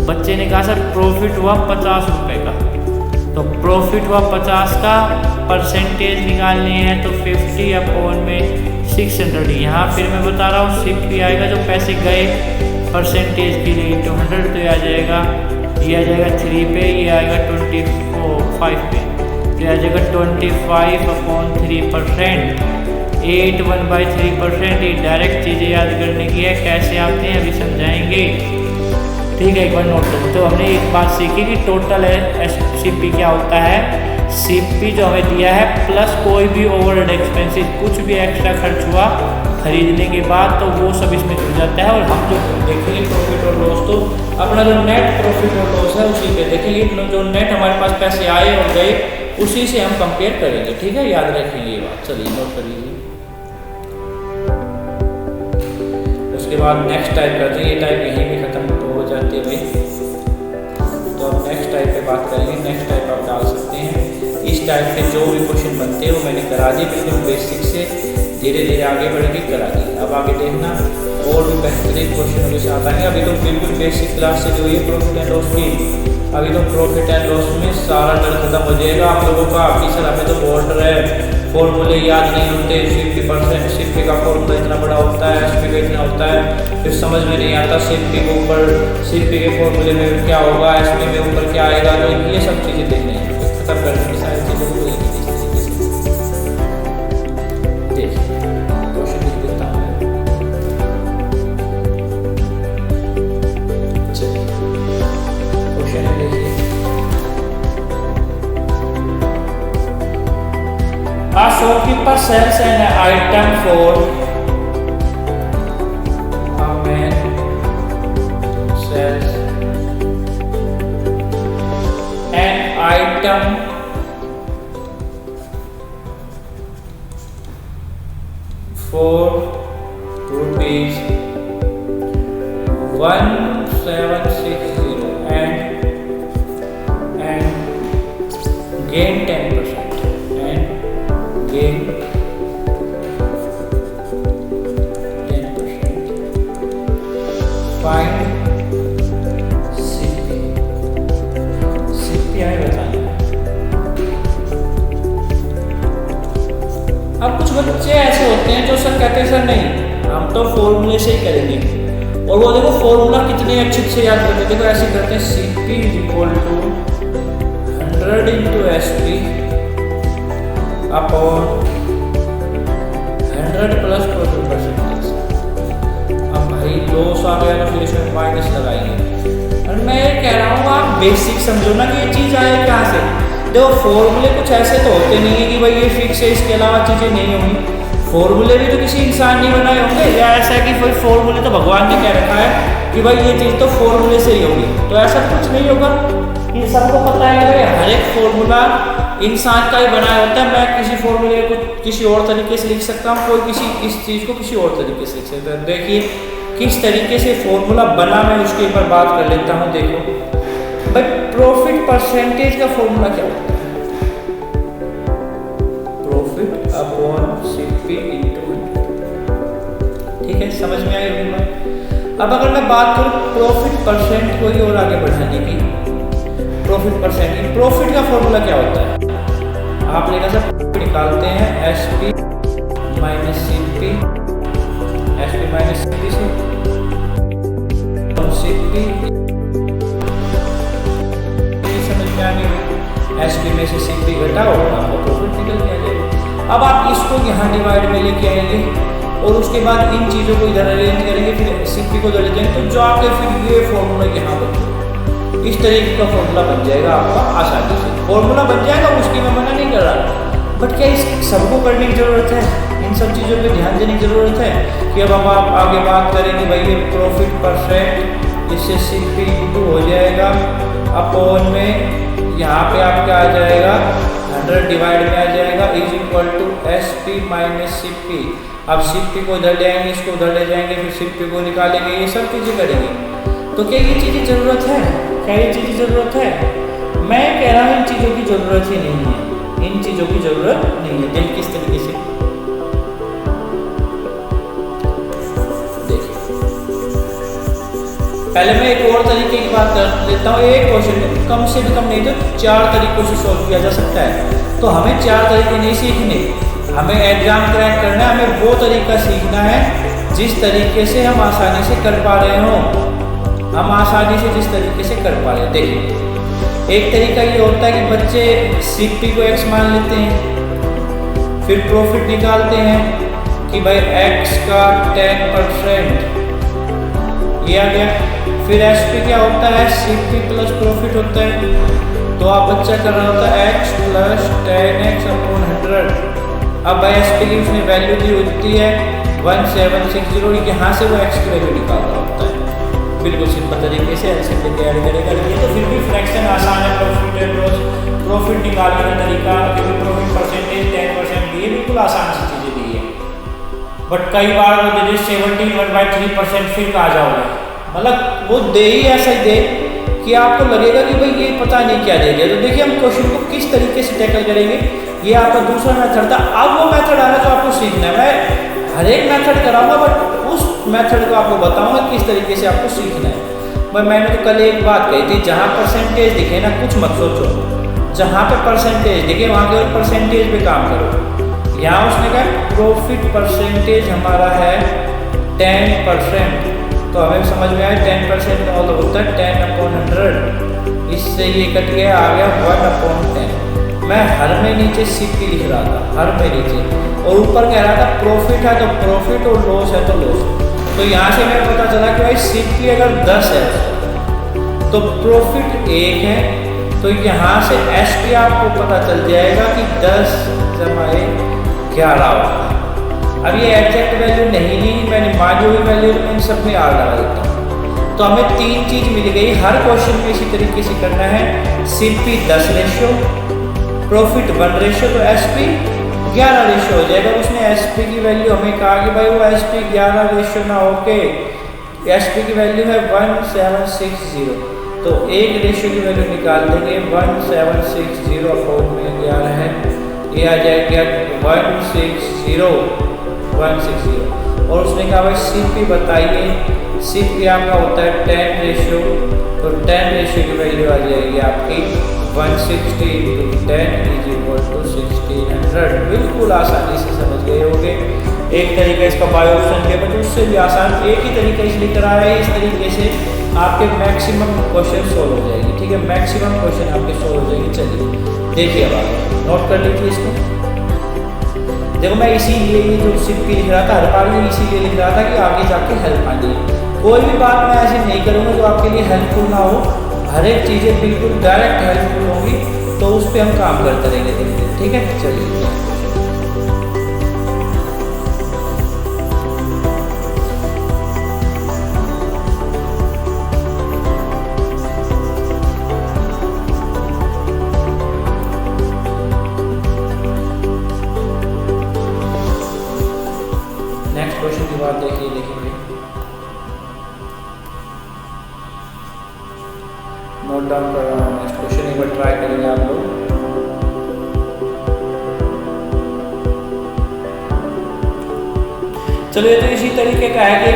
बच्चे ने कहा सर प्रॉफिट हुआ 50 रुपये का, तो प्रॉफिट हुआ 50 का, परसेंटेज निकालनी है तो 50 अपॉन में 600। यहाँ फिर मैं बता रहा हूँ सीपी आएगा जो पैसे गए परसेंटेज के लिए इंटू 100, तो ये आ जाएगा, ये आ जाएगा 3 पे, ये आएगा 25 पे, तो ये आ जाएगा 25 अपॉन 3%, 81/3%। ये डायरेक्ट चीज़ें याद करने की है, कैसे आते हैं अभी समझाएंगे, ठीक है। एक बार नोट करो। तो हमने एक बात सीखी कि टोटल सीपी क्या होता है, सीपी जो हमें दिया है प्लस कोई भी ओवरहेड एक्सपेंसेस, कुछ भी एक्स्ट्रा खर्च हुआ खरीदने के बाद, तो वो सब इसमें जुड़ जाता है। और हम जो देखेंगे प्रॉफिट और लॉस, तो अपना जो नेट प्रॉफिट और लॉस है उसी पे देखेंगे, जो नेट हमारे पास पैसे आए और गए उसी से हम कंपेयर करेंगे, ठीक है, याद रखेंगे ये बात। चलिए नोट कर लीजिए। उसके बाद नेक्स्ट टाइप करते हैं, ये टाइप यहीं पे खत्म तो हो जाती है भाई। तो अब नेक्स्ट टाइप पे बात करेंगे। नेक्स्ट टाइप आप डाल सकते हैं, इस टाइप के जो भी क्वेश्चन बनते हैं वो मैंने करा दिए, बिल्कुल बेसिक से धीरे धीरे आगे बढ़ के करा दिए। अब आगे देखना और भी बेहतरीन क्वेश्चनों के साथ आएंगे। अभी तो बिल्कुल बेसिक क्लास से जो ये प्रॉफिट एंड लॉस की, अभी तो प्रॉफिट एंड लॉस में सारा डर खत्म हो जाएगा आप लोगों का। आपकी सर हमें तो बोर्ड है, फॉर्मूले याद नहीं होते, 50% सीपी का फॉर्मूला इतना बड़ा होता है, एसपी का इतना होता है, फिर समझ में नहीं आता सीपी के ऊपर, सीपी के फॉर्मूले में क्या होगा, एसपी में ऊपर क्या आएगा, तो ये सब चीज़ें देखनी है, खत्म करने की सारी चीज़ों को इस तरीके से देख क्वेश्चन लिख देता हूँ। चलिए क्वेश्चन देखिए। A shopkeeper sells an item for a man sells an item for rupees 1760 and gain 10%. Gain बच्चे ऐसे होते हैं जो सर कहते हैं सर नहीं हम तो फॉर्मूले से ही करेंगे, और वो देखो फॉर्मूला कितने अच्छे से याद करते हैं। देखो ऐसे करते हैं Cp = 100 × Sp upon 100 plus profit percentage. अब भाई लॉस आ गया तो फिर इसमें माइनस लगाएंगे। और मैं कह रहा हूँ आप बेसिक समझो ना कि ये चीज़ आए कहाँ से। देखो फॉर्मूले कुछ ऐसे तो होते नहीं है कि भाई ये फिक्स है इसके अलावा चीज़ें नहीं होंगी। फॉर्मूले भी तो किसी इंसान ने बनाए होंगे, या ऐसा है कि भाई फॉर्मूले तो भगवान ने कह रखा है कि भाई ये चीज़ तो फॉर्मूले से ही होगी, तो ऐसा कुछ नहीं होगा। इन सबको पता है कि भाई हर एक फॉर्मूला इंसान का ही बनाया होता है। मैं किसी फॉर्मूले को किसी और तरीके से लिख सकता हूँ, कोई किसी इस चीज़ को किसी और तरीके से लिख सकता है। देखिए किस तरीके से फॉर्मूला बना, मैं उसके ऊपर बात कर लेता हूँ। देखो भाई प्रॉफिट परसेंटेज का फॉर्मूला क्या होता है? Profit upon Cp × 100। ठीक है, समझ में आई होगी बात। अब अगर मैं बात करूँ प्रॉफिट परसेंट को ही और आगे बढ़ाने की, प्रॉफिट परसेंट, प्रॉफिट का फॉर्मूला क्या होता है? आप लेकर सब निकालते हैं Sp - Cp, Sp - Cp से Cp समझ में आ गई। Sp में से Cp घटाओ आपको प्रॉफिट निकल जाएगा। अब आप इसको यहाँ डिवाइड में लेके आएंगे और उसके बाद इन चीज़ों को इधर अरेंज करेंगे, फिर Cp को इधर ले जाएंगे, तो जो आपके फिर ये फॉर्मूला यहाँ पर इस तरीके का फॉर्मूला बन जाएगा आपका आसानी से। फॉर्मूला बन जाएगा, उसकी मैं मना नहीं कर रहा, बट क्या इस सबको करने की ज़रूरत है? इन सब चीज़ों पे ध्यान देने की ज़रूरत है कि अब हम आप आगे बात करेंगे भाई ये प्रॉफिट परसेंट, इससे Cp × हो जाएगा अपॉन में यहाँ पे आपका आ जाएगा 100 डिवाइड में आ जाएगा = Sp - Cp। अब Cp को इधर ले आएंगे, इसको उधर ले जाएंगे, फिर Cp को निकालेंगे, ये सब चीज़ें करेंगे। तो क्या ये चीज़ें ज़रूरत है? क्या ये चीज़ें ज़रूरत है? मैं कह रहा हूँ इन चीज़ों की ज़रूरत ही नहीं है, इन चीज़ों की ज़रूरत नहीं है। दिल किस तरीके से देखिए, पहले मैं एक और तरीके की बात कर लेता हूँ। एक क्वेश्चन कम से भी कम नहीं तो 4 तरीकों से सॉल्व किया जा सकता है। तो हमें 4 तरीके नहीं सीखने, हमें एग्जाम क्रैक करना है। हमें वो तरीका सीखना है जिस तरीके से हम आसानी से कर पा रहे हों, हम आसानी से जिस तरीके से कर पा रहे हैं। देखिए एक तरीका ये होता है कि बच्चे Cp को x मान लेते हैं, फिर प्रॉफिट निकालते हैं कि भाई x का 10% ये आ गया। फिर Sp क्या होता है? Cp प्लस प्रॉफिट होता है। तो आप बच्चा कर रहा होता है x + 10x अपॉन 100। अब भाई Sp की उसने वैल्यू दी होती है 1760, यहाँ से वो x की वैल्यू निकाल रहा होता है। बिल्कुल सिंपल तरीके से एलसीएम लेके ऐड करेगा। ये तो फिर भी फ्रैक्शन आसान है, प्रॉफिट एंड लॉस, प्रॉफिट निकालने का तरीका, क्योंकि प्रॉफिट परसेंटेज 10% दी है, बिल्कुल आसान सी चीज़ें दी है। बट कई बार वो दे दे 71/3% फिर कहा जाओगे, मतलब वो दे ही ऐसा ही दे कि आपको लगेगा कि भाई ये पता नहीं क्या दे दिया। तो देखिए हम क्वेश्चन को किस तरीके से टैकल करेंगे, ये आपका दूसरा मेथड था। अब वो मेथड आ रहा है तो आपको सीखना है। मैं हर एक मेथड कराऊंगा, बट उस मेथड को आपको बताऊंगा किस तरीके से आपको सीखना है। भाई मैंने तो कल एक बात कही थी, जहाँ परसेंटेज दिखे ना कुछ मत सोचो, जहाँ पे परसेंटेज दिखे वहाँ केवल परसेंटेज पे काम करो। यहाँ उसने कहा प्रॉफिट परसेंटेज हमारा है 10%, तो हमें समझ में आया 10% का मतलब होता है 10/100। इससे ये कट गया, आ गया 1/10। मैं हर में नीचे Cp लिख रहा था, हर में नीचे, और ऊपर कह रहा था प्रॉफिट है तो प्रॉफिट और लॉस है तो लॉस। तो यहाँ से हमें पता चला कि भाई Cp अगर 10 है तो प्रॉफिट 1 है, तो यहाँ से Sp आपको पता चल जाएगा कि 10 + 1 11 होगा। अब ये एग्जैक्ट वैल्यू नहीं ली, मैंने मानी हुई वैल्यू इन सब में आर लगा देता हूँ। तो हमें 3 चीज़ मिल गई। हर क्वेश्चन में इसी तरीके से करना है। Cp 10 रेशियो, प्रॉफिट 1 रेशियो, तो Sp 11 रेशियो हो जाएगा। उसने Sp की वैल्यू हमें कहा कि भाई वो Sp 11 रेशियो ना होके Sp की वैल्यू है 1760, तो 1 रेशियो की वैल्यू निकाल देंगे। 1760 अपॉन में 11 है, ये आ जाएगा 160 और उसने कहा भाई Cp बताइए। सी पी आपका होता है 10 रेशियो, तो 10 रेशियो की वैल्यू आ जाएगी आपकी 160 × 10 = 1600। बिल्कुल आसानी से समझ गए होंगे। एक तरीका इसका बाय ऑप्शन के बट उससे भी आसान एक ही तरीका इसलिए कराया है, इस तरीके से आपके मैक्सिमम क्वेश्चन सोल्व हो जाएगी। ठीक है, मैक्सिमम क्वेश्चन आपके सोल्व हो जाएगी। चलिए देखिए, अब आप नोट कर लीजिए इसको। देखो मैं इसीलिए ये जो सिर्फ लिख रहा था, हर बार में इसीलिए लिख रहा था कि आगे जाके हेल्प आ जाए। कोई भी बात मैं ऐसे नहीं करूँगा जो आपके लिए हेल्पफुल ना हो। हर एक चीज़ें बिल्कुल डायरेक्ट हेल्पफुल होंगी, तो उस पर हम काम करते रहेंगे धीरे। ठीक है, चलिए नेक्स्ट क्वेश्चन की बात देखिए। नोट डाउन कर रहा हूँ नेक्स्ट क्वेश्चन, एक बार ट्राई करेंगे आप लोग। चलिए, तो इसी तरीके का है कि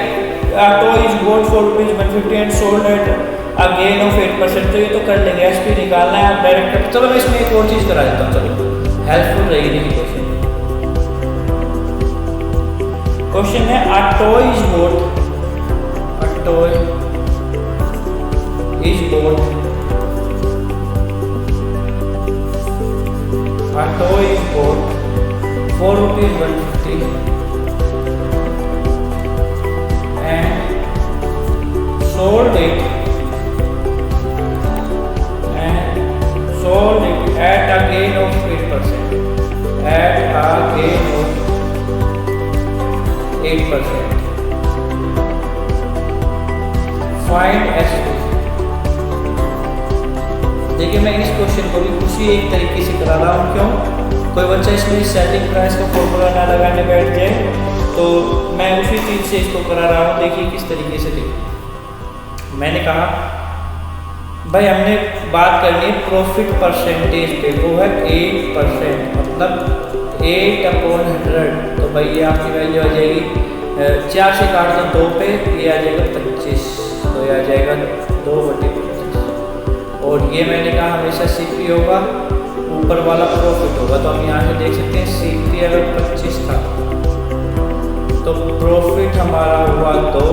toy is bought for ₹150 and sold at a gain of 8%। तो ये तो कर लेंगे, एसपी निकालना है आप डायरेक्ट। चलो मैं इसमें एक और चीज़ करा देता हूँ, चलो हेल्पफुल रहेगी। देखिए क्वेश्चन है a toy is bought for ₹150 and sold it at a gain of 8%. Find SP। देखिए मैं इस क्वेश्चन को भी उसी एक तरीके से करा रहा हूँ। क्यों? कोई बच्चा इसमें सेलिंग प्राइस का फॉर्मूला ना लगाने बैठ जाए, तो मैं उसी चीज़ से इसको करा रहा हूँ। देखिए किस तरीके से। देखिए मैंने कहा भाई हमने बात करनी है प्रॉफिट परसेंटेज पे, वो है 8%, मतलब 8/100। तो भाई ये आपकी वैल्यू आ जाएगी 4 से काट दो 2 पे, ये आ जाएगा 25, तो ये आ जाएगा 2/25। और ये मैंने कहा हमेशा सीपी होगा, ऊपर वाला प्रॉफिट होगा। तो हम यहाँ से देख सकते हैं सीपी अगर 25 था तो प्रॉफिट हमारा हुआ 2,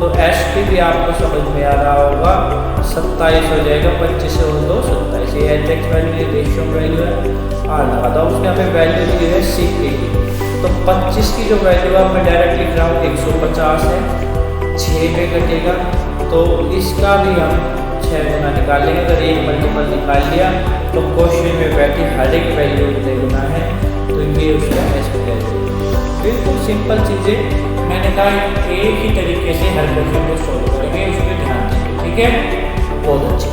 तो एसपी भी आपको समझ में आ रहा होगा 27 हो जाएगा। 25 से 2 27, ये एग्जैक्ट वैल्यू रेशियो वैल्यू है। और लगा था उसने हमें वैल्यू दी है सीपी की, तो 25 की जो वैल्यू है मैं डायरेक्ट लिख रहा हूँ 150 है, 6 पे कटेगा, तो इसका भी हम 6 गुना निकाल लेंगे। अगर 1 मल्टीपल निकाल लिया तो क्वेश्चन में बैठी हर एक वैल्यू गुना है, तो ये उसका एसपी है। बिल्कुल सिंपल चीज़ें मैंने कहा एक ही तरीके से हर क्वेश्चन को सॉल्व करेंगे, उस पर ध्यान देंगे। ठीक है, बहुत अच्छी।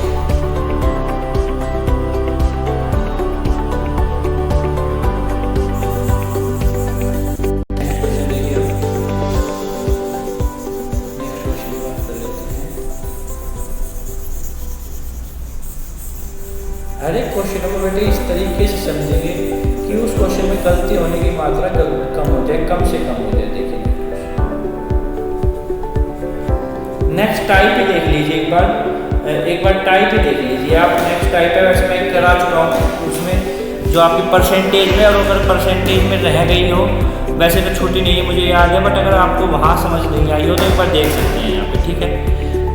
हर एक क्वेश्चन को बेटे इस तरीके से समझेंगे कि उस क्वेश्चन में गलती होने की मात्रा कम हो जाए, कम से कम हो जाए। देखिए नेक्स्ट टाइप ही देख लीजिए एक बार टाइप ही देख लीजिए आप। नेक्स्ट टाइप है, वैसे मैं करा चुका हूँ, उसमें जो आपकी परसेंटेज में, और अगर परसेंटेज में रह गई हो, वैसे तो छुट्टी नहीं है मुझे याद है, बट अगर आपको वहाँ समझ नहीं आई हो तो एक बार देख सकते हैं यहाँ पे। ठीक है,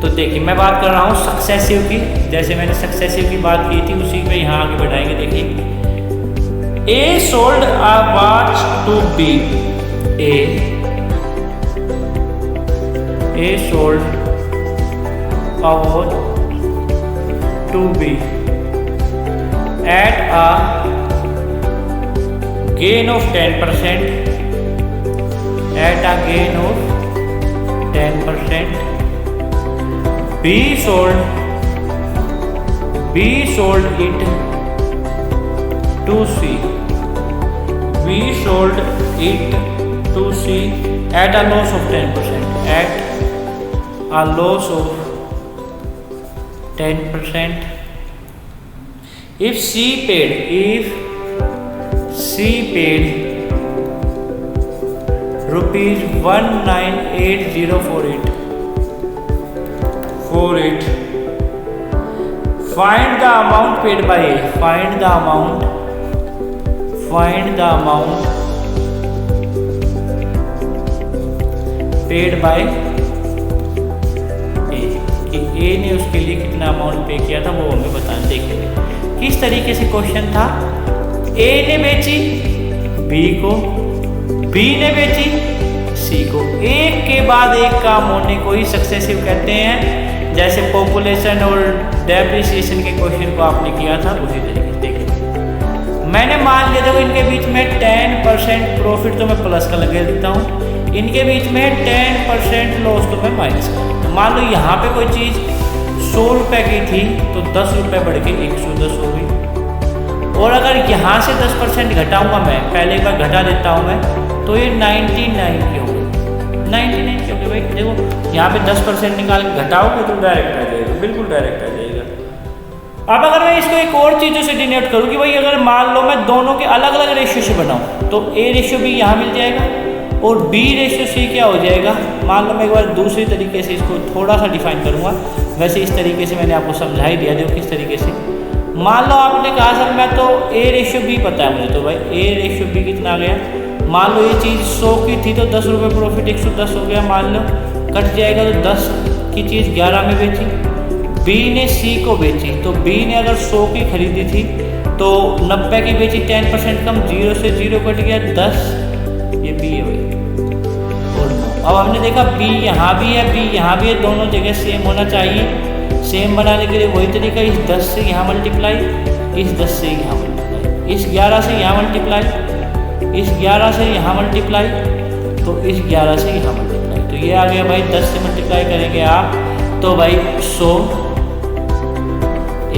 तो देखिए मैं बात कर रहा हूँ सक्सेसिव की। जैसे मैंने सक्सेसिव की बात की थी उसी पे यहाँ आगे बढ़ाएंगे। देखिए A sold a watch to B। A sold a watch to B at a gain of 10%. At a gain of 10%. B sold it to C. B sold it to C at a loss of 10%. At a loss of 10%. If C paid rupees 198,000 for it. 48. Find the amount paid by A. Find the amount paid by A, कि A ने उसके लिए कितना amount पे किया था वो हमें बताना। देखेंगे किस तरीके से क्वेश्चन था। A ने बेची B को, B ने बेची C को। एक के बाद एक काम होने को ही सक्सेसिव कहते हैं। जैसे पॉपुलेशन और डेप्रिसिएशन के क्वेश्चन को आपने किया था उसी तरीके से। देखिए मैंने मान लिया देखो इनके बीच में 10% प्रॉफिट तो मैं प्लस का लगा देता हूँ, इनके बीच में 10% लॉस तो मैं माइनस का। मान लो यहाँ पे कोई चीज़ 100 रुपये की थी तो 10 रुपये बढ़ के 110 हो गई। और अगर यहाँ से 10% घटाऊँगा मैं, पहले एक बार घटा देता हूँ मैं, तो ये 99 की होगी। 99 क्योंकि भाई देखो यहाँ पे 10% निकाल के घटाओगे तो डायरेक्ट आ जाएगा, बिल्कुल डायरेक्ट आ जाएगा। अब अगर मैं इसको एक और चीज़ों से डिनोट करूँ कि भाई अगर मान लो मैं दोनों के अलग अलग रेशियो से बनाऊँ तो A रेशियो B यहाँ मिल जाएगा और B रेशियो C क्या हो जाएगा। मान लो मैं एक बार दूसरी तरीके से इसको थोड़ा सा डिफाइन करूँगा, वैसे इस तरीके से मैंने आपको समझा ही दिया। देखो किस तरीके से, मान लो आपने कहा सर मैं तो A रेशियो B पता है मुझे, तो भाई A रेशियो B कितना आ गया। मान लो ये चीज़ 100 की थी तो 10 रुपये प्रॉफिट 110 हो गया, मान लो कट जाएगा तो 10 की चीज़ 11 में बेची। B ने C को बेची तो B ने अगर 100 की खरीदी थी तो 90 की बेची, 10% कम, 0 से 0 कट गया 10, ये B है भाई। और अब हमने देखा B यहाँ भी है, B यहाँ भी है, दोनों जगह सेम होना चाहिए। सेम बनाने के लिए वही तरीका, इस 10 से यहाँ मल्टीप्लाई, इस 10 से यहाँ मल्टीप्लाई, इस 11 से यहाँ मल्टीप्लाई, इस 11 से यहाँ मल्टीप्लाई, तो इस 11 से यहाँ मल्टीप्लाई, तो ये आ गया भाई 10 से मल्टीप्लाई करेंगे आप तो भाई 100,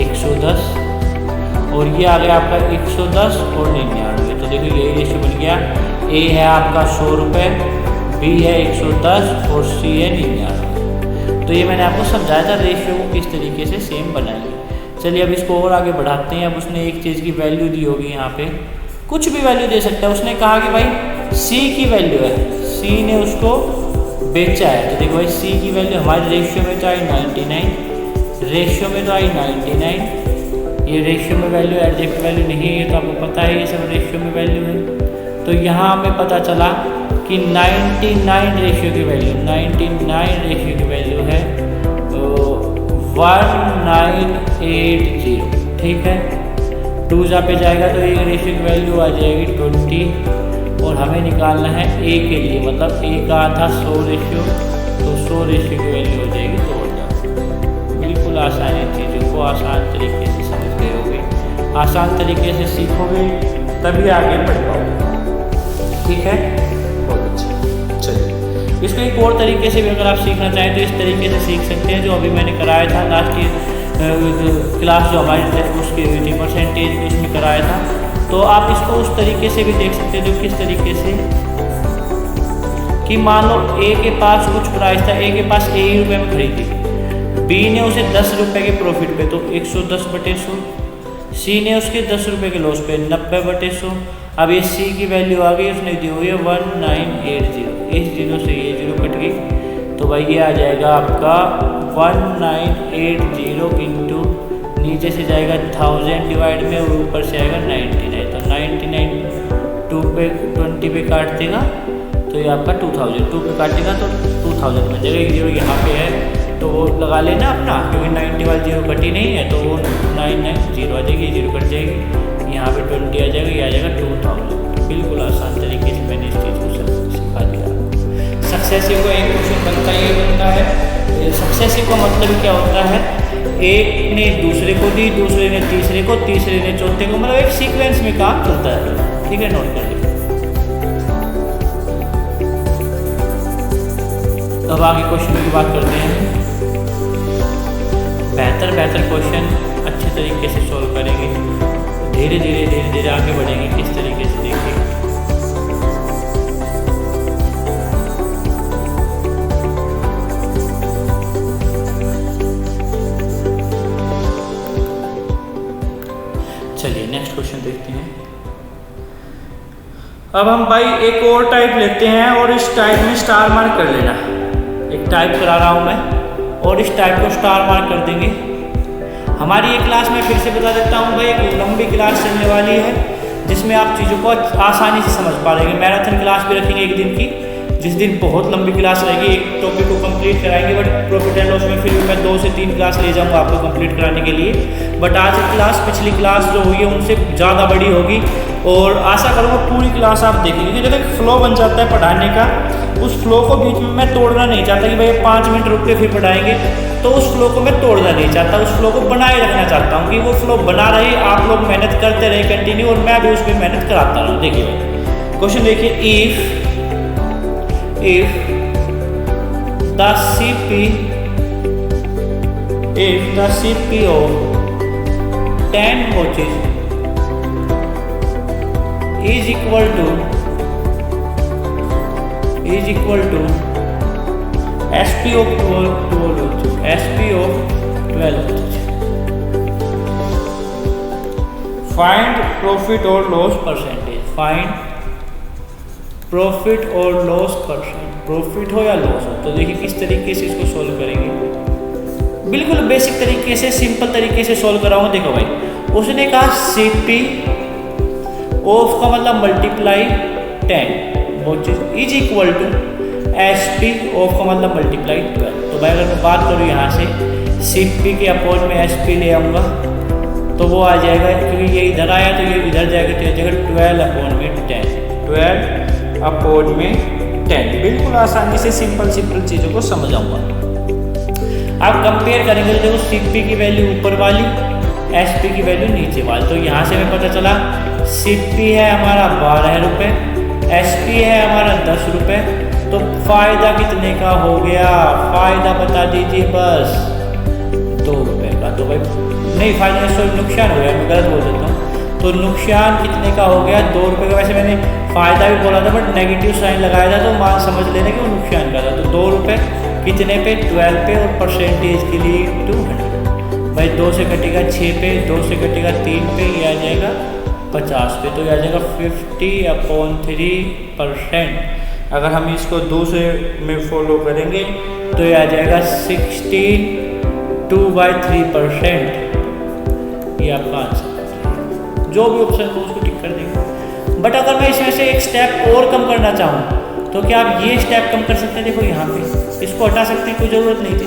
110 और ये आ गया आपका 110 और 99। तो देखो यही रेशियो बन गया। A है आपका 100 रुपये, B है 110 और C है 99। तो ये मैंने आपको समझाया था रेशियो को किस तरीके से सेम बनाएंगे। चलिए अब इसको और आगे बढ़ाते हैं। अब उसने एक चीज़ की वैल्यू दी होगी, यहाँ पे कुछ भी वैल्यू दे सकता है। उसने कहा कि भाई C की वैल्यू है, C ने उसको बेचा है, तो देखो भाई C की वैल्यू हमारे रेशियो में तो आई 99, रेशियो में तो आई 99, ये रेशियो में वैल्यू एग्जैक्ट वैल्यू नहीं है, तो आपको पता है ये सब रेशियो में वैल्यू है। तो यहाँ हमें पता चला कि 99 रेशियो की वैल्यू, 99 रेशियो की वैल्यू है 1980, ठीक है। 2 पे जाएगा तो एक रेशियो की वैल्यू आ जाएगी 20 और हमें निकालना है A के लिए, मतलब A का था 100 रेशियो, तो 100 रेशियो की वैल्यू हो जाएगी 2000। बिल्कुल आसान है, चीज़ों को आसान तरीके से समझ गए होगे, आसान तरीके से सीखोगे तभी आगे बढ़ पाओगे, ठीक है। बहुत अच्छा, चलिए इसको एक और तरीके से भी अगर आप सीखना चाहें तो इस तरीके से सीख सकते हैं, जो अभी मैंने कराया था लास्ट ईयर क्लास जो हमारी उसकी 80% उसमें कराया था। तो आप इसको उस तरीके से भी देख सकते हैं, जो किस तरीके से कि मान लो A के पास कुछ प्राइस था, A के पास A रुपये में खरीदी, B ने उसे 10 रुपये के प्रॉफिट पे तो 110/100, C ने उसके 10 रुपये के लॉस पे 90/100। अब ये C की वैल्यू आ गई, उसने दी हुई है 1980, इस 0 से ये 0 कट गई, तो भाई ये आ जाएगा आपका 1980 इंटू नीचे से जाएगा 1000 डिवाइड में और ऊपर से आएगा 99, तो 99 20 पे काट देगा तो ये आपका 2000, 2 पे काटेगा तो 2000 बन जाएगा। 0 यहाँ पे है तो वो लगा लेना अपना, क्योंकि 90 वाली 0 कटी नहीं है तो वो 990 आ जाएगी, 0 कट जाएगी, यहाँ पे 20 आ जाएगा, ये आ जाएगा 2000। बिल्कुल आसान तरीके से मैंने इस चीज़ को सिखा दिया। सक्सेसिव का एक क्वेश्चन बनता है, सक्सेसिव का मतलब क्या होता है, एक ने दूसरे को दी, दूसरे ने तीसरे को, तीसरे ने चौथे को, मतलब एक सीक्वेंस में काम चलता है, ठीक है। नोट कर लीजिए। अब आगे क्वेश्चन की बात करते हैं। बेहतर क्वेश्चन अच्छे तरीके से सॉल्व करेंगे, धीरे धीरे आगे बढ़ेंगे किस तरीके से, देखिए। चलिए नेक्स्ट क्वेश्चन देखते हैं। अब हम भाई एक और टाइप लेते हैं और इस टाइप में स्टार मार्क कर लेना। एक टाइप करा रहा हूं मैं, और इस टाइप को स्टार मार्क कर देंगे। हमारी ये क्लास में फिर से बता देता हूँ भाई, एक लंबी क्लास चलने वाली है जिसमें आप चीज़ों को आसानी से समझ पा रहे हैं। मैराथन क्लास भी रखेंगे एक दिन की, जिस दिन बहुत लंबी क्लास रहेगी, एक टॉपिक को कंप्लीट कराएंगे। बट प्रॉफिट एंड लॉस में फिर भी मैं 2 से 3 क्लास ले जाऊंगा आपको कंप्लीट कराने के लिए। बट आज की क्लास पिछली क्लास जो हुई है उनसे ज़्यादा बड़ी होगी, और आशा करूँगा पूरी क्लास आप देखेंगे। क्योंकि जब एक फ्लो बन जाता है पढ़ाने का, उस फ्लो को बीच में मैं तोड़ना नहीं चाहता कि भाई 5 मिनट रुक के फिर पढ़ाएंगे, तो उस फ्लो को मैं तोड़ना नहीं चाहता, उस फ्लो को बनाए रखना चाहता हूँ कि वो फ्लो बना रहे, आप लोग मेहनत करते रहे कंटिन्यू, और मैं भी उस पर मेहनत कराता रहूँ। देखिए क्वेश्चन देखिए, if the CP of 10 watches is equal to SP of 12 watches, find profit or loss percentage। find profit और लॉस परसेंट, प्रॉफिट हो या लॉस हो। तो देखिए किस तरीके से इसको सॉल्व करेंगे। बिल्कुल बेसिक तरीके से, सिंपल तरीके से सॉल्व कराऊंगा। देखो भाई, उसने कहा CP ऑफ का मतलब multiply 10 watches is equal to SP of का मतलब मल्टीप्लाई 12। तो भाई अगर मैं बात करूँ यहाँ से CP के अपॉन में SP ले आऊँगा तो वो आ जाएगा, क्योंकि ये इधर आया तो ये इधर जाएगा, तो जाएगा 12 अपॉन में 10, 12 अपॉन में 10। बिल्कुल आसानी से सिंपल चीज़ों को समझाऊंगा। आप कंपेयर करेंगे तो देखो CP की वैल्यू ऊपर वाली, SP की वैल्यू नीचे वाली। तो यहाँ से हमें पता चला CP है हमारा 12 रुपये, SP है हमारा 10 रुपये। तो फ़ायदा कितने का हो गया, फ़ायदा बता दीजिए बस 2 रुपये का। तो भाई नहीं, फ़ायदा नुकसान हो गया, मैं गलत बोल देता हूँ। तो नुकसान कितने का हो गया, 2 रुपये का। वैसे मैंने फ़ायदा भी बोला था बट नेगेटिव साइन लगाया था, तो मान समझ लेना कि वो नुकसान का था। तो 2 रुपये कितने पे, 12 पे, और परसेंटेज के लिए 200। भाई 2 से कटेगा 6 पे, 2 से कटेगा 3 पे, ये आ जाएगा 50 पे। तो ये आ जाएगा 50/3%। अगर हम इसको दूसरे में फॉलो करेंगे तो ये आ जाएगा 16 2/3%। ये आपका आंसर, जो भी ऑप्शन हो उसको टिक कर देंगे। बट अगर मैं इसमें से एक स्टेप और कम करना चाहूँ तो क्या आप ये स्टेप कम कर सकते हैं। देखो यहाँ पे इसको हटा सकते हैं, कोई ज़रूरत नहीं थी।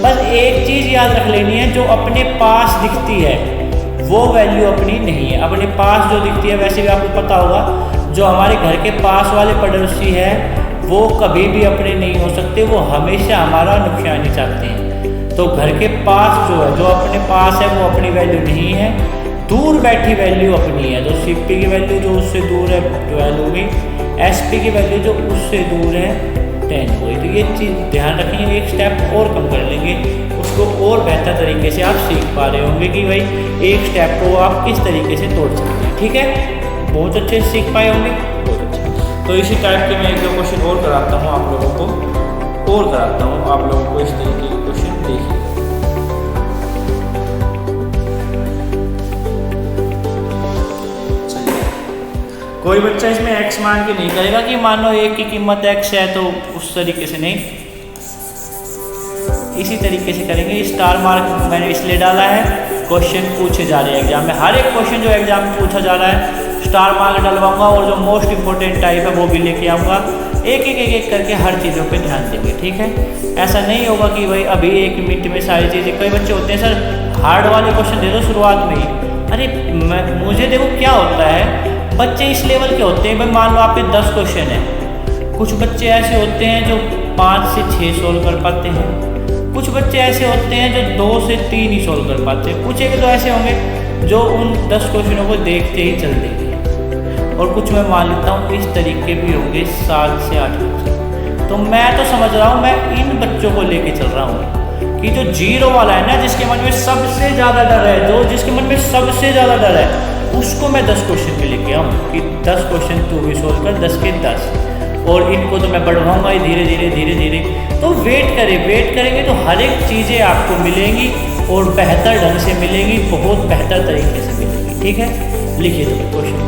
बस एक चीज़ याद रख लेनी है, जो अपने पास दिखती है वो वैल्यू अपनी नहीं है। अपने पास जो दिखती है, वैसे भी आपको पता होगा, जो हमारे घर के पास वाले पड़ोसी है वो कभी भी अपने नहीं हो सकते, वो हमेशा हमारा नुकसान ही चाहते हैं। तो घर के पास जो है, जो अपने पास है वो अपनी वैल्यू नहीं है, दूर बैठी वैल्यू अपनी है। तो CP की वैल्यू जो उससे दूर है 12 होगी, SP की वैल्यू जो उससे दूर है 10 होगी। तो ये चीज़ ध्यान रखेंगे, एक स्टेप और कम कर लेंगे, उसको और बेहतर तरीके से आप सीख पा रहे होंगे कि भाई एक स्टेप को आप किस तरीके से तोड़ सकते हैं। ठीक है, बहुत अच्छे से सीख पाए होंगे, बहुत अच्छे। तो इसी टाइप के मैं 1-2 क्वेश्चन और कराता हूँ आप लोगों को, और कराता हूँ आप लोगों को इस तरीके के क्वेश्चन। देखिए कोई बच्चा इसमें x मान के नहीं करेगा कि मान लो 1 की कीमत x है, तो उस तरीके से नहीं, इसी तरीके से करेंगे। स्टार मार्क मैंने इसलिए डाला है, क्वेश्चन पूछे जा रहे हैं एग्जाम में, हर एक क्वेश्चन जो एग्जाम में पूछा जा रहा है स्टार मार्क डलवाऊंगा, और जो मोस्ट इंपॉर्टेंट टाइप है वो भी लेके आऊँगा। एक करके हर चीज़ों पे ध्यान देंगे। ठीक है, ऐसा नहीं होगा कि भाई अभी 1 मिनट में सारी चीज़ें। कई बच्चे होते हैं सर हार्ड वाले क्वेश्चन दे दो शुरुआत में ही। अरे मुझे देखो क्या होता है, बच्चे इस लेवल के होते हैं, भाई मान लो आपके 10 क्वेश्चन हैं, कुछ बच्चे ऐसे होते हैं जो 5 से 6 सोल्व कर पाते हैं, कुछ बच्चे ऐसे होते हैं जो 2 से 3 ही सोल्व कर पाते हैं, कुछ एक तो ऐसे होंगे जो उन 10 क्वेश्चनों को देखते ही चल देंगे, और कुछ मैं मान लेता हूँ इस तरीके भी होंगे 7 से 8 बच्चे। तो मैं तो समझ रहा हूँ, मैं इन बच्चों को लेके चल रहा हूँ कि जो 0 वाला है ना, जिसके मन में सबसे ज़्यादा डर है, जो जिसके मन में सबसे ज़्यादा डर है, उसको मैं 10 क्वेश्चन पे लेके आऊँ कि 10 क्वेश्चन तू भी सोल्व कर, 10 के 10, और इनको तो मैं बढ़वाऊँगा ही धीरे धीरे। तो वेट करेंगे तो हर एक चीज़ें आपको मिलेंगी, और बेहतर ढंग से मिलेंगी, बहुत बेहतर तरीके से मिलेंगी। ठीक है, लिखिए तो क्वेश्चन।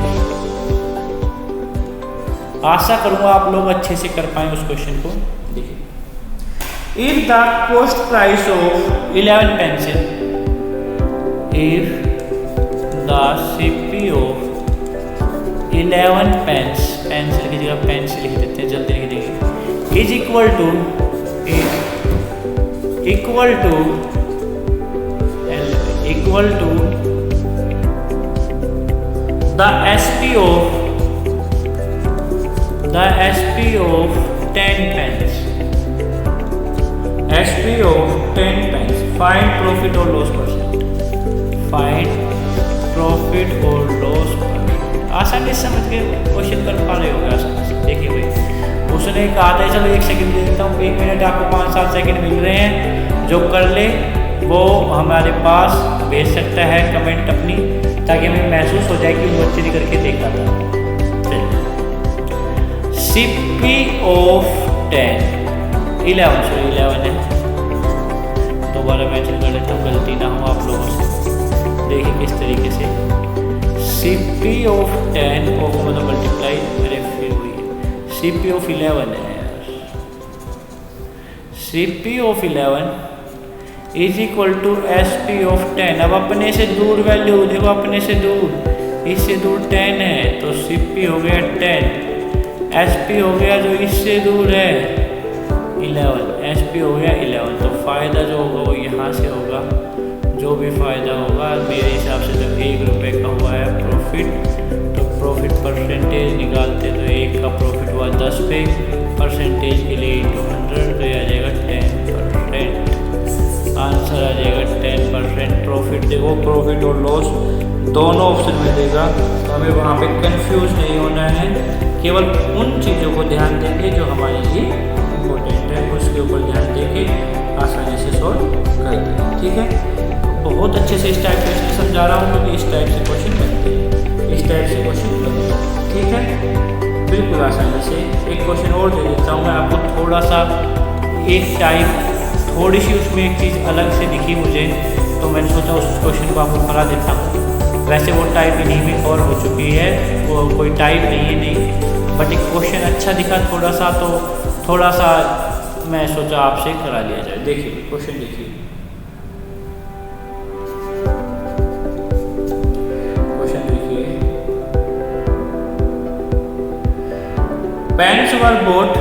आशा करूँगा आप लोग अच्छे से कर पाएँ उस क्वेश्चन को। देखिए If the cost price of 11 pencil, if the CP of 11 pens, pencil की जगह पेंसिल लिख देते हैं, जल्दी लिख देंगे, is equal to the SP of 10 pence. SP of 10 pence. Find profit or loss percent. Find profit or loss percent. आसानी से समझ के क्वेश्चन कर पा रहे होगे आसानी से। देखिए भाई, उसने कहा था चलो 1 सेकंड दे देता हूँ, 1 मिनट आपको 5-7 सेकंड मिल रहे हैं, जो कर ले वो हमारे पास भेज सकता है कमेंट अपनी, ताकि हमें महसूस हो जाए कि वो अच्छे ने करके देखा था। CP of 10 11 है, दोबारा मैंशन कर लेता हूँ, गलती ना हो आप लोगों से। देखिए किस तरीके से CP of 10 को मतलब मल्टीप्लाई, अरे फिर हुई CP of 11 है यार। CP of 11 is equal to SP of 10। अब अपने से दूर वैल्यू देखो, अपने से दूर, इससे दूर 10 है तो CP हो गया 10, SP हो गया जो इससे दूर है 11, SP हो गया 11। तो फ़ायदा जो होगा वो यहाँ से होगा, जो भी फ़ायदा होगा मेरे हिसाब से। जब 1 रुपये का हुआ है प्रॉफिट, तो प्रॉफिट परसेंटेज निकालते तो 1 का प्रॉफिट हुआ 10 पे, परसेंटेज के लिए into 100 तो आ जाएगा 10%, आंसर आ जाएगा 10% प्रॉफिट। देखो प्रॉफिट और लॉस दोनों ऑप्शन में देगा, तो हमें वहाँ पे कंफ्यूज नहीं होना है, केवल उन चीज़ों को ध्यान देंगे जो हमारे लिए इम्पोर्टेंट है, उसके ऊपर ध्यान देके आसानी से सॉल्व कर देंगे। ठीक है, बहुत अच्छे से इस टाइप से इसलिए समझा रहा हूँ क्योंकि इस टाइप से क्वेश्चन बनते हैं, इस टाइप से क्वेश्चन बनते हैं। ठीक है, बिल्कुल आसानी से। एक क्वेश्चन और दे देता हूँ मैं आपको, थोड़ा सा एक टाइप, थोड़ी सी उसमें एक चीज़ अलग से दिखी मुझे, तो मैंने सोचा उस क्वेश्चन को आपको करा देता हूँ। वैसे वो टाइप इन्हीं में कवर हो चुकी है, वो कोई टाइप नहीं है नहीं, बट एक क्वेश्चन अच्छा दिखा थोड़ा सा, तो थोड़ा सा मैं सोचा आपसे करा लिया जाए। देखिए क्वेश्चन देखिए, क्वेश्चन देखिए, pens were bought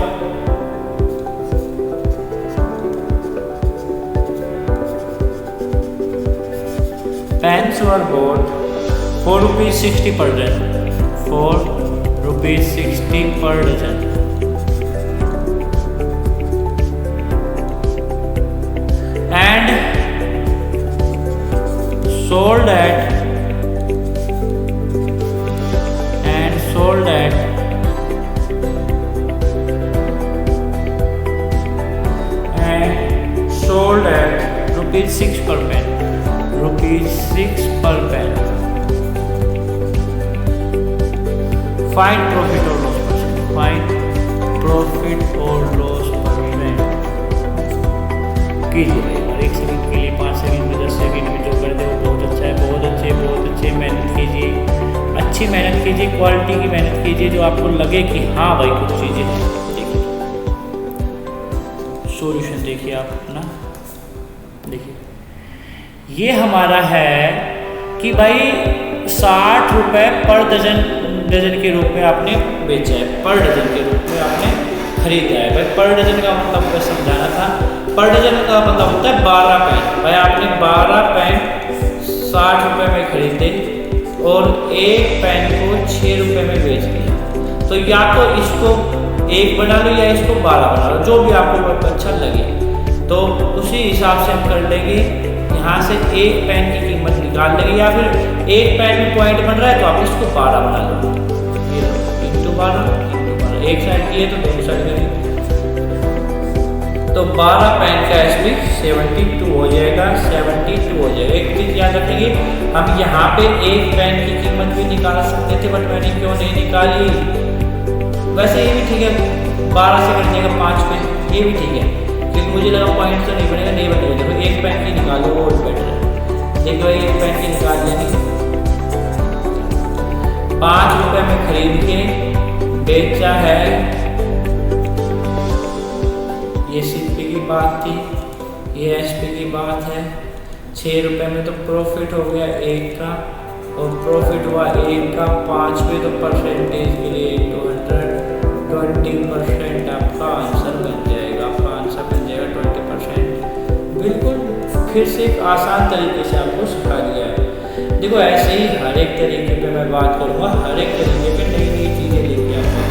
for rupees 60 per dozen, for rupees 60 per dozen, and sold at rupees 6 per pen, rupees 6 per pen. Find profit or loss percent. Find profit or loss percent. कीजिए यार, 1 second के लिए, 5 second में, 10 second में जो कर दे वो बहुत अच्छा है। बहुत अच्छे मेहनत कीजिए, अच्छी मेहनत कीजिए, क्वालिटी की मेहनत कीजिए, जो आपको लगे कि हाँ भाई कुछ चीज़ें हैं। देखिए सॉल्यूशन देखिए आप अपना, देखिए ये हमारा है कि भाई 60 रुपये पर डजन के रूप में आपने बेचा है, पर डजन के रूप में आपने खरीदा है। भाई पर डजन का मतलब मुझे समझाना था, पर डजन का मतलब होता है 12 पेन। भाई आपने 12 पेन 60 रुपये में खरीदे और एक पेन को 6 रुपये में बेच दिया, तो या तो इसको 1 बना लो या इसको 12 बना लो, जो भी आपको अच्छा लगे। तो उसी हिसाब से हम कर लेंगे, यहाँ से एक पेन की कीमत निकाल लेंगे, या फिर एक पेन में पॉइंट बन रहा है तो आप इसको 12 बना लो, ये इंटू 12, एक साइड किए तो दोनों साइड करेंगे, तो 12 पेन का SP 72 हो जाएगा, 72 हो जाएगा। एक चीज़ याद रखेंगे, हम यहाँ पे एक पेन की कीमत भी निकाल सकते थे, बट मैंने क्यों नहीं निकाली। वैसे ये भी ठीक है, 12 से कट जाएगा 5 पेन, ये भी ठीक है, क्योंकि मुझे लगा पॉइंट तो नहीं बनेगा, नहीं बनेगा। देखो एक पेन की निकालो वो बेटर है। देखो एक पेन की निकाल लेंगे, 5 रुपये में खरीद के बेचा है, ये CP की बात थी, ये SP की बात है। 6 रुपये में तो प्रॉफिट हो गया 1 का, और प्रॉफिट हुआ 1 का 5 पे, तो परसेंटेज के लिए 20% आपका आंसर बन जाएगा। आपका आंसर बन जाएगा 20%। बिल्कुल फिर से एक आसान तरीके से आपको सिखा दिया है। देखो ऐसे ही हर एक तरीके पे मैं बात करूँगा, हर एक तरीके पे नई नई चीज़ें लेके आऊँगा।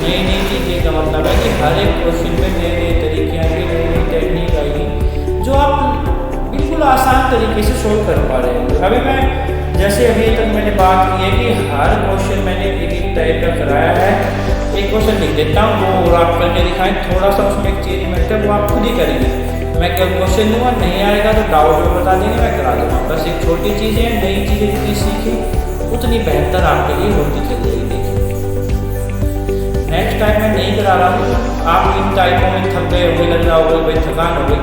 नई नई चीज़ें का मतलब है कि हर एक क्वेश्चन में नए नए तरीके आएंगे, नई नई टेक्निक आएगी जो आप बिल्कुल आसान तरीके से सोल्व कर पा रहे हैं। अभी मैं जैसे अभी तक मैंने बात की है कि हर क्वेश्चन मैंने एक टाइप का कराया है। एक क्वेश्चन लिख देता हूँ वो आप करके दिखाएं, थोड़ा सा उसमें एक चेंजमेंट है वो आप खुद ही करेंगे। मैं कल क्वेश्चन दूंगा, नहीं आएगा तो डाउट में बता देंगे, मैं करा दूँगा। बस एक छोटी चीज़ है, नई चीज़ें जितनी सीखी उतनी बेहतर आपके लिए होती चल जाएगी। नेक्स्ट टाइम मैं नहीं करा रहा हूँ, आप इन टाइपों में थक गए होंगे, लग रहा होगा भाई थकान हो गई।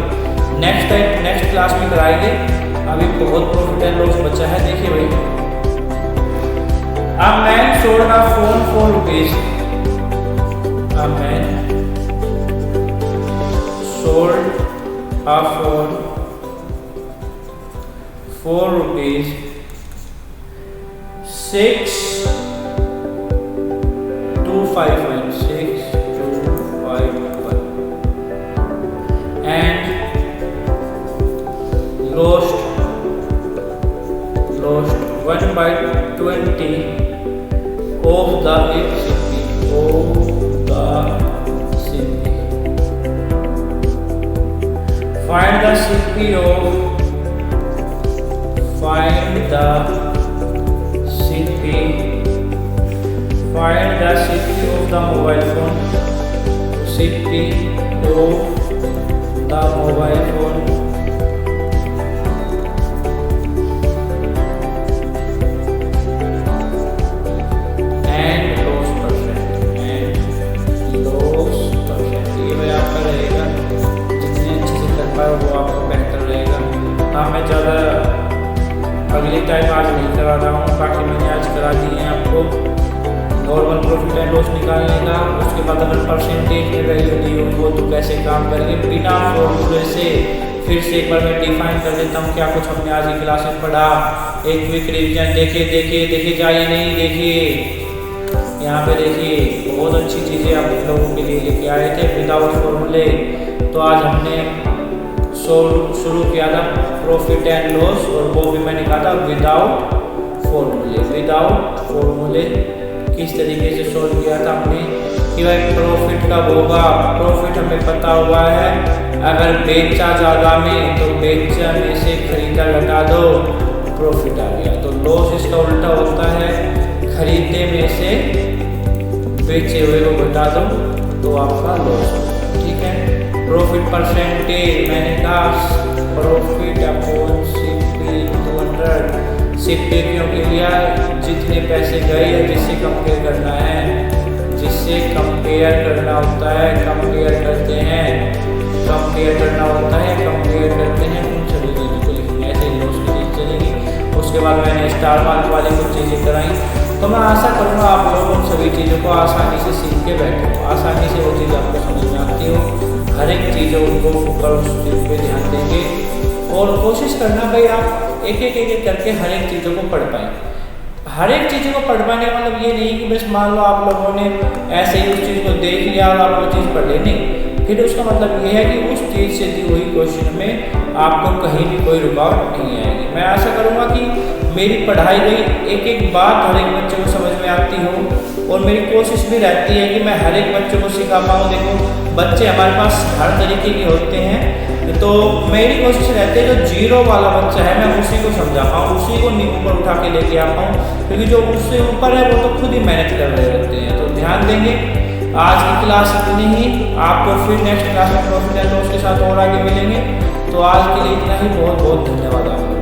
नेक्स्ट क्लास में कराएंगे। अभी बहुत प्रॉफिट एंड लॉस बचा है। देखिए भाई, A man sold a phone for rupees. A man sold a phone for rupees 6251 and lost 1/20 of the CP. Find the CP of the mobile phone. CP of the mobile phone. वो आपको बेहतर रहेगा। हाँ, मैं ज़्यादा अगले time आज नहीं करा रहा हूँ, बाकी मैंने आज करा दिए हैं आपको नॉर्मल प्रॉफिट एंड लॉस निकालने का। उसके बाद अगर परसेंटेज में वैल्यू दी हो वो तो कैसे काम करेंगे बिना फॉर्मूले से। फिर से एक बार मैं डिफाइन कर देता हूँ क्या कुछ हमने आज की क्लास में पढ़ा। एक क्विक रिविजन देखे जाइए नहीं, देखिए यहाँ पे देखिए, बहुत अच्छी चीज़ें आप लोगों के लिए लेके आए थे विदाउट फॉर्मूले। तो आज हमने शुरू किया था प्रॉफिट एंड लॉस, और वो भी मैंने कहा था विदाउट फॉर्मूले किस तरीके से सोल्व किया था हमने कि भाई प्रॉफिट कब होगा। प्रॉफिट हमें पता हुआ है, अगर बेचा ज़्यादा में तो बेचा में से खरीदा घटा दो, प्रॉफिट आ गया। तो लॉस इसका उल्टा होता है, खरीदे में से बेचे हुए को घटा दो तो आपका लॉस होगा। ठीक है, प्रॉफिट परसेंटेज मैंने कहा प्रॉफिट अपॉन CP 200। CP क्यों के लिया, जितने पैसे गए या जिससे कंपेयर करना है, जिससे कंपेयर करना होता है, कंपेयर करते हैं, कंपेयर करना होता है, कंपेयर करते हैं। उन सभी चीज़ों को लिखना ऐसे लॉस की चीज़ चलेगी। उसके बाद मैंने स्टार मार्क वाले कुछ चीज़ें कराई। तो मैं आशा करूँगा आप लोग उन सभी चीज़ों को आसानी से सीख के बैठे हो, आसानी से वो चीज़ आपको समझ में आती हो। हर एक चीज़ों को ऊपर उस चीज़ पे ध्यान देंगे और कोशिश करना भाई आप एक करके हर एक चीज़ों को पढ़ पाएँ। हर एक चीज़ों को पढ़ पाने का मतलब ये नहीं कि बस मान लो आप लोगों ने ऐसे ही उस चीज़ को देख लिया और आप वो चीज़ पढ़ ले, नहीं। फिर उसका मतलब ये है कि उस चीज़ से दी हुई क्वेश्चन में आपको कहीं भी कोई रुकावट नहीं आएगी। मैं आशा करूँगा कि मेरी पढ़ाई गई एक बात हर एक बच्चे को समझ में आती हो, और मेरी कोशिश भी रहती है कि मैं हर एक बच्चे को सिखा पाऊँ। देखो बच्चे हमारे पास हर तरीके के होते हैं, तो मेरी कोशिश रहती है जो जीरो वाला बच्चा है मैं उसी को समझा पाऊँ, उसी को ऊपर उठा के लेके आ पाऊँ, क्योंकि जो उससे ऊपर है वो तो खुद ही मेहनत कर रहे होते हैं। तो ध्यान देंगे। आज की क्लास इतनी ही, आपको फिर नेक्स्ट क्लास में प्रॉफिट एंड लॉस के साथ और आगे मिलेंगे। तो आज के लिए इतना ही, बहुत बहुत धन्यवाद आपको।